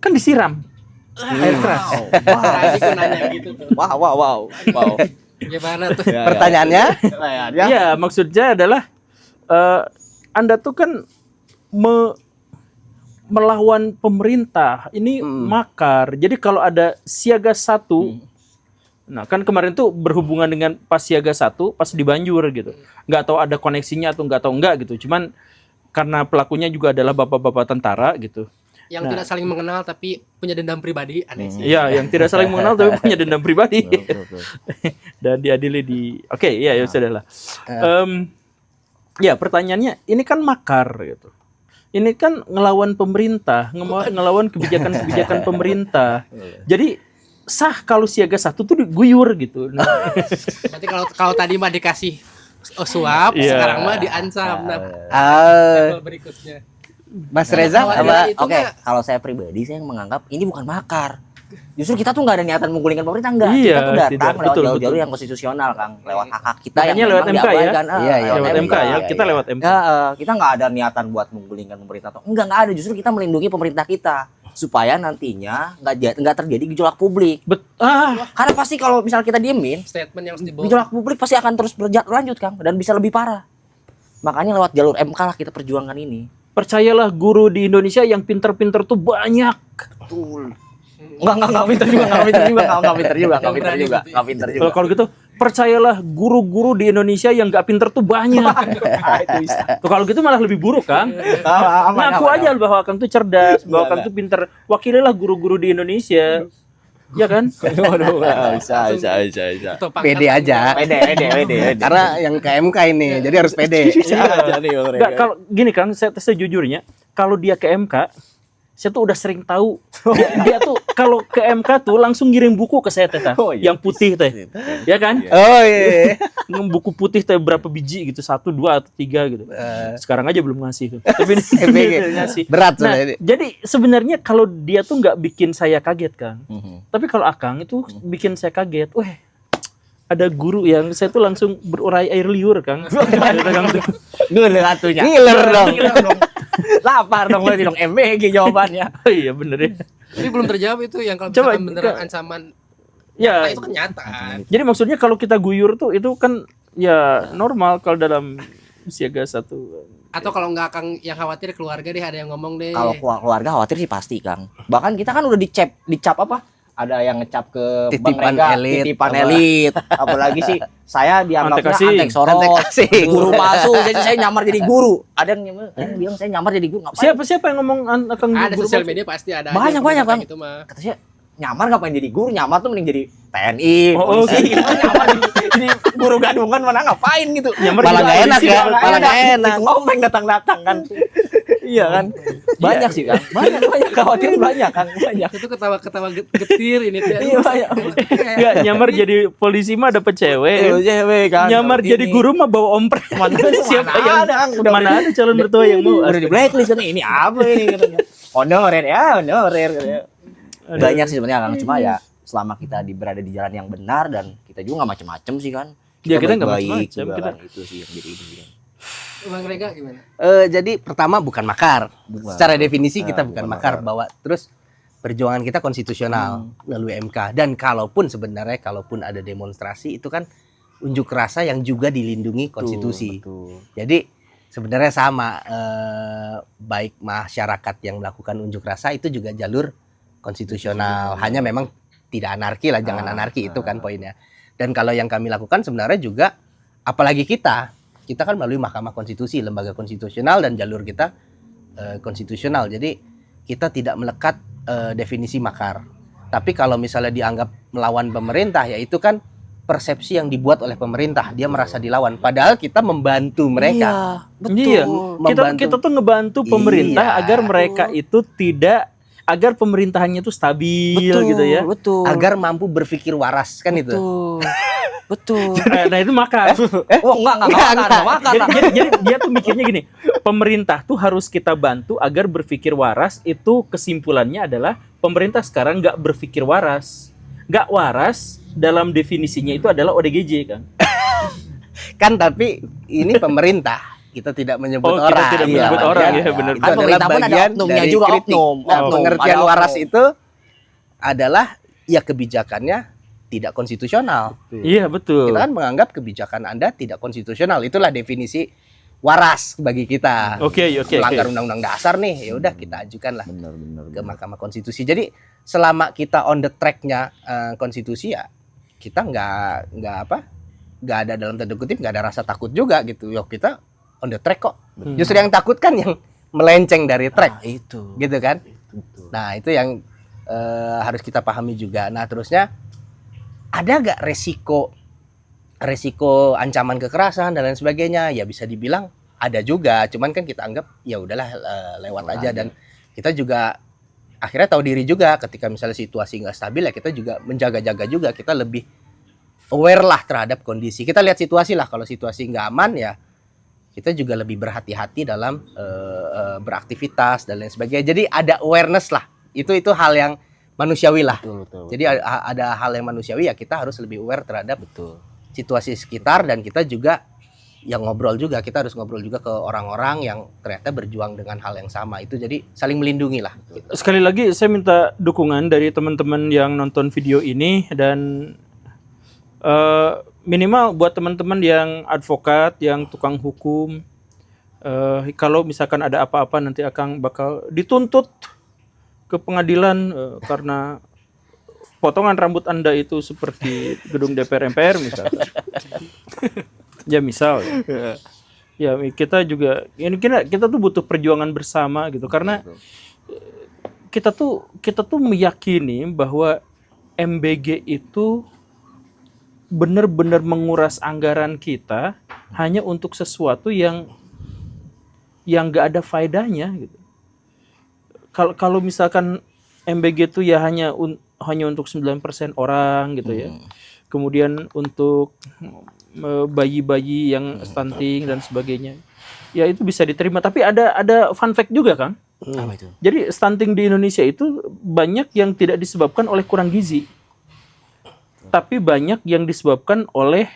kan disiram. air keras. Tadi aku nanya gitu tuh. Wow. Gimana tuh? Pertanyaannya? Ya. Ya, maksudnya adalah Anda tuh kan melawan pemerintah. Ini makar. Jadi kalau ada siaga 1, nah kan kemarin tuh berhubungan dengan pas siaga 1, pas di Banjur gitu. Nggak tahu ada koneksinya atau nggak tahu enggak gitu. Cuman karena pelakunya juga adalah bapak-bapak tentara gitu. Yang tidak saling mengenal tapi punya dendam pribadi, aneh sih. Iya, yang tidak saling mengenal tapi punya dendam pribadi. Dan diadili di ya sudahlah. Ya, pertanyaannya ini kan makar gitu. Ini kan ngelawan pemerintah, ngelawan kebijakan-kebijakan pemerintah. Jadi sah kalau siaga 1 tuh diguyur gitu. Berarti kalau tadi mah dikasih suap, Iya. sekarang mah diancam. Nah, level berikutnya. Mas Reza Nah, apa? itu Oke, nggak- kalau saya pribadi saya menganggap ini bukan makar. Justru kita tuh nggak ada niatan menggulingkan pemerintah, enggak. Iya, Kita tuh datang tidak. lewat Betul, jalur-jalur betul. yang konstitusional, Kang. Lewat hak-hak kita Makanya yang lewat memang MK ya. diabaikan. Iya, iya, lewat MK ya, kita lewat MK. Kita nggak ada niatan buat menggulingkan pemerintah atau enggak ada. Justru kita melindungi pemerintah kita supaya nantinya nggak terjadi gejolak publik. Karena pasti kalau misalnya kita diemin, Statement yang harus dibawa. gejolak publik pasti akan terus berlanjut, Kang, dan bisa lebih parah. Makanya lewat jalur MK lah kita perjuangkan ini. Percayalah, guru di Indonesia yang pinter-pinter tuh banyak. Betul. Enggak pinter juga, enggak pinter juga. Kalau gitu, percayalah guru-guru di Indonesia yang nggak pinter tuh banyak. Tuh, kalau gitu malah lebih buruk, Kang. Ngaku aja bahwa Kang tuh cerdas, bahwa Kang tuh pinter. Wakililah guru-guru di Indonesia. Ya kan? Waduh, bisa. Atau pangkat- Pede aja. Pede. Karena yang ke MK ini, jadi harus pede. Nggak, kalau gini Kang, saya sejujurnya, kalau dia ke MK, saya tuh udah sering tahu dia tuh kalau ke MK tuh langsung ngirim buku ke saya teh, Oh, iya. yang putih teh, ya kan? Oh iya. Buku putih teh berapa biji gitu, 1, 2 atau 3 gitu. Sekarang aja belum ngasih tuh. Tapi dia ngasih. Berat Nah, soalnya ini. jadi sebenarnya kalau dia tuh nggak bikin saya kaget, Kang. Tapi kalau Akang itu bikin saya kaget. Wah, ada guru yang saya tuh langsung berurai air liur, Kang. Ngiler atunya. Ngiler dong. Lapar dong berarti dong MBG jawabannya. Oh iya bener ya. Tapi belum terjawab itu yang kalau Coba, misalkan beneran Kak. ancaman. Ya, Nah, itu kan nyata. jadi maksudnya kalau kita guyur tuh itu kan ya normal kalau dalam siaga 1. Atau kalau nggak Kang yang khawatir keluarga deh, ada yang ngomong deh. Kalau keluarga khawatir sih pasti, Kang. Bahkan kita kan udah dicap apa? Ada yang ngecap ke Bang Titipan Rega, elit. titipan elit. Apalagi sih saya dianggapnya Antek asing. antek soros, Antek asing. guru palsu. Jadi saya nyamar jadi guru. Ada yang bilang saya nyamar jadi guru. Ngapain? Siapa yang ngomong Akang ada guru sosial palsu? media pasti ada. Banyak, aja yang Kang. gitu mah. Kata saya nyamar ngapain jadi guru? Nyamar tuh mending jadi TNI, Oh, polisi. Nyamar jadi guru gadungan mana ngapain gitu? Nyamar Malah jadi nggak enak polisi, ya, malah. malah nggak enak. Ngomong datang-datang kan. Iya kan? Banyak sih, Kang. Banyak khawatir banyak, Kang. Banyak. Itu ketawa-ketawa getir ini tuh. Iya, banyak. Nggak, nyamar jadi polisi mah dapet cewek. Cewek kan. Nyamar jadi guru mah bawa ompres. Siapa yang ada, Kang? Udah mana ada calon mertua yang mau? udah di blacklist kan ini apa ini katanya. Honorer katanya. Banyak sih sebenarnya, Kang. Cuma ya selama kita berada di jalan yang benar dan kita juga nggak macem-macem sih kan. Ya, kita nggak baik-baik macem-macem, juga kita- kan. Itu sih yang jadi ini sih kan. Bang Rega gimana? Jadi pertama bukan makar. Bukan. Secara definisi kita bukan bukan makar, makar. bahwa terus perjuangan kita konstitusional melalui MK. Dan kalaupun ada demonstrasi itu kan unjuk rasa yang juga dilindungi konstitusi. Betul. Jadi sebenarnya sama, baik masyarakat yang melakukan unjuk rasa itu juga jalur konstitusional. Hanya memang tidak anarki lah, jangan anarki, itu kan poinnya. Dan kalau yang kami lakukan sebenarnya juga, apalagi kita kan melalui Mahkamah Konstitusi, lembaga konstitusional, dan jalur kita konstitusional. Jadi kita tidak melekat definisi makar. Tapi kalau misalnya dianggap melawan pemerintah, ya itu kan persepsi yang dibuat oleh pemerintah. Dia merasa dilawan, padahal kita membantu mereka. Iya, Membantu. kita tuh ngebantu pemerintah Iya, agar mereka itu agar pemerintahannya itu stabil gitu ya. Betul. Agar mampu berpikir waras, kan itu. Betul. Nah itu makar. Oh enggak makar. Jadi dia tuh mikirnya gini, pemerintah tuh harus kita bantu agar berpikir waras. Itu kesimpulannya adalah pemerintah sekarang nggak berpikir waras. Nggak waras dalam definisinya itu adalah ODGJ, kan? Kan tapi ini pemerintah. Kita tidak menyebut Oh, kita orang. tidak Iya, menyebut orang, bagian- ya, benar. Itu Kan adalah pemerintah pun ada bagian oknumnya dari juga, kritik. oknum. Nah, Oknum, pengertian ada waras oknum. itu adalah ya kebijakannya tidak konstitusional. Iya, betul. Kita kan menganggap kebijakan Anda tidak konstitusional. Itulah definisi waras bagi kita. Oke. Melanggar undang-undang dasar nih, ya udah kita ajukan lah Benar. ke Mahkamah Konstitusi. Jadi selama kita on the track-nya konstitusi ya kita nggak ada dalam tanda kutip nggak ada rasa takut juga gitu. Yo kita on the track kok. Justru yang takut kan yang melenceng dari track, Itu. gitu kan? Betul. Nah itu yang harus kita pahami juga. Nah terusnya ada nggak resiko ancaman kekerasan dan lain sebagainya? Ya bisa dibilang ada juga. Cuman kan kita anggap ya udahlah lewat aja, dan kita juga akhirnya tahu diri juga ketika misalnya situasi nggak stabil ya kita juga menjaga-jaga juga. Kita lebih aware lah terhadap kondisi. Kita lihat situasi lah. Kalau situasi nggak aman ya kita juga lebih berhati-hati dalam beraktivitas dan lain sebagainya. Jadi ada awareness lah. Itu hal yang manusiawi lah. Betul. Jadi ada hal yang manusiawi ya kita harus lebih aware terhadap Betul. situasi sekitar, dan kita juga yang ngobrol juga. Kita harus ngobrol juga ke orang-orang yang ternyata berjuang dengan hal yang sama. Itu jadi saling melindungi lah. Gitu. Sekali lagi saya minta dukungan dari teman-teman yang nonton video ini, dan minimal buat teman-teman yang advokat, yang tukang hukum, kalau misalkan ada apa-apa nanti akan bakal dituntut ke pengadilan karena potongan rambut Anda itu seperti gedung DPR MPR misalkan. Ya misal. Ya kita juga ini kita tuh butuh perjuangan bersama gitu, karena kita tuh meyakini bahwa MBG itu benar-benar menguras anggaran kita hanya untuk sesuatu yang nggak ada faedahnya gitu. Kalau misalkan MBG itu ya hanya untuk 9% orang gitu ya. Kemudian untuk bayi-bayi yang stunting dan sebagainya. Ya itu bisa diterima, tapi ada fun fact juga, Kang. Apa itu? Jadi stunting di Indonesia itu banyak yang tidak disebabkan oleh kurang gizi, tapi banyak yang disebabkan oleh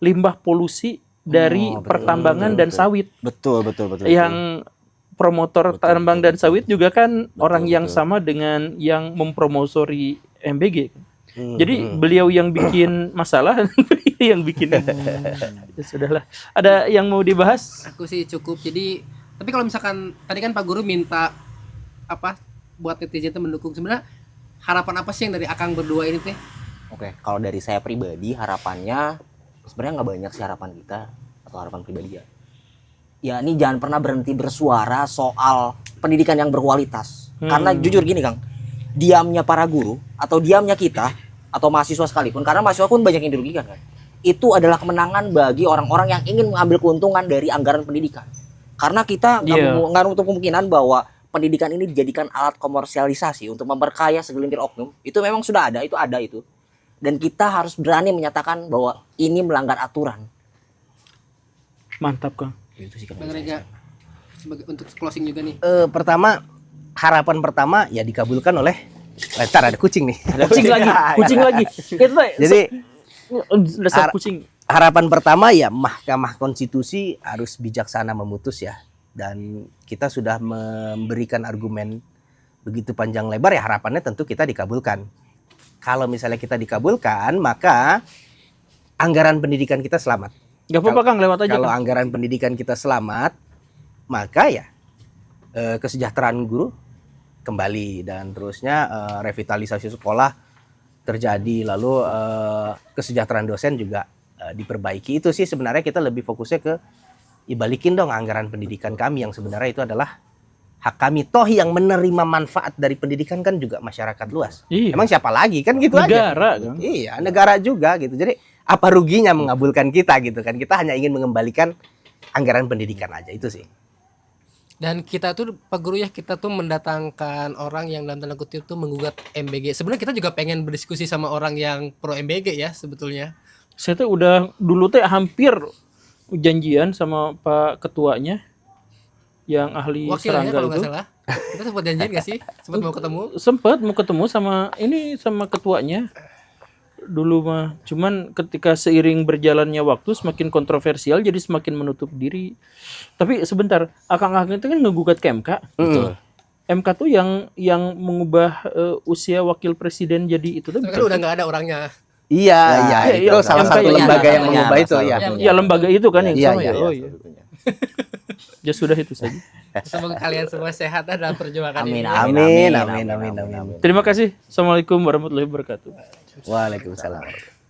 limbah polusi dari pertambangan dan sawit. Betul. Yang promotor tambang dan sawit juga kan orang yang sama dengan yang mempromosori MBG. Jadi beliau yang bikin masalah, beliau yang bikin. Ya sudahlah. Ada yang mau dibahas? Aku sih cukup. Jadi tapi kalau misalkan tadi kan Pak Guru minta apa buat netizen itu mendukung, sebenarnya harapan apa sih yang dari Akang berdua ini teh? Oke, kalau dari saya pribadi harapannya sebenarnya nggak banyak sih harapan kita atau harapan pribadi ya. Ya ini jangan pernah berhenti bersuara soal pendidikan yang berkualitas. Karena jujur gini Kang, diamnya para guru atau diamnya kita atau mahasiswa sekalipun, karena mahasiswa pun banyak yang dirugikan kan. Itu adalah kemenangan bagi orang-orang yang ingin mengambil keuntungan dari anggaran pendidikan. Karena kita nggak menutup kemungkinan bahwa pendidikan ini dijadikan alat komersialisasi untuk memperkaya segelintir oknum. Itu memang sudah ada, itu. Dan kita harus berani menyatakan bahwa ini melanggar aturan. Mantap, Kang. Itu sih Bang Rega, sebagai untuk closing juga nih. Harapan pertama ya dikabulkan oleh ntar ada kucing nih. Kucing lagi. Jadi dasar kucing. harapan pertama ya Mahkamah Konstitusi harus bijaksana memutus ya. Dan kita sudah memberikan argumen begitu panjang lebar, ya harapannya tentu kita dikabulkan. Kalau misalnya kita dikabulkan, maka anggaran pendidikan kita selamat. Gak apa-apa Kang, lewat aja. Kalau Kang. anggaran pendidikan kita selamat, maka ya kesejahteraan guru kembali, dan terusnya revitalisasi sekolah terjadi, lalu kesejahteraan dosen juga diperbaiki. Itu sih sebenarnya kita lebih fokusnya ke balikin dong anggaran pendidikan kami yang sebenarnya itu adalah hak kami. Toh yang menerima manfaat dari pendidikan kan juga masyarakat luas. Iya. Emang siapa lagi kan gitu Negara, aja. Kan? Iya, negara juga gitu. Jadi apa ruginya mengabulkan kita gitu kan? Kita hanya ingin mengembalikan anggaran pendidikan aja, itu sih. Dan kita tuh Pak Guru ya, kita tuh mendatangkan orang yang dalam tanda kutip tuh menggugat MBG. Sebenarnya kita juga pengen berdiskusi sama orang yang pro MBG ya sebetulnya. Saya tuh udah dulu teh hampir janjian sama Pak Ketuanya yang ahli Wakilnya serangga kalau itu. nggak salah. Kita sempat janjian nggak sih? Sempat mau ketemu? Sempat mau ketemu sama ketuanya dulu mah. Cuman ketika seiring berjalannya waktu semakin kontroversial, jadi semakin menutup diri. Tapi sebentar, Akang-akang itu kan ngegugat ke MK. Betul. MK tuh yang mengubah usia wakil presiden jadi itu tuh Tapi kan udah nggak ada orangnya. Iya, iya, itu salah MK satu ya, lembaga yang satunya, mengubah itu salah ya. satunya. ya lembaga itu kan yang Iya, sama iya, ya. Oh iya. Ya sudah itu saja. Semoga kalian semua sehat dalam perjuangan Amin, ini. amin, Amin. Terima kasih. Assalamualaikum warahmatullahi wabarakatuh. Waalaikumsalam.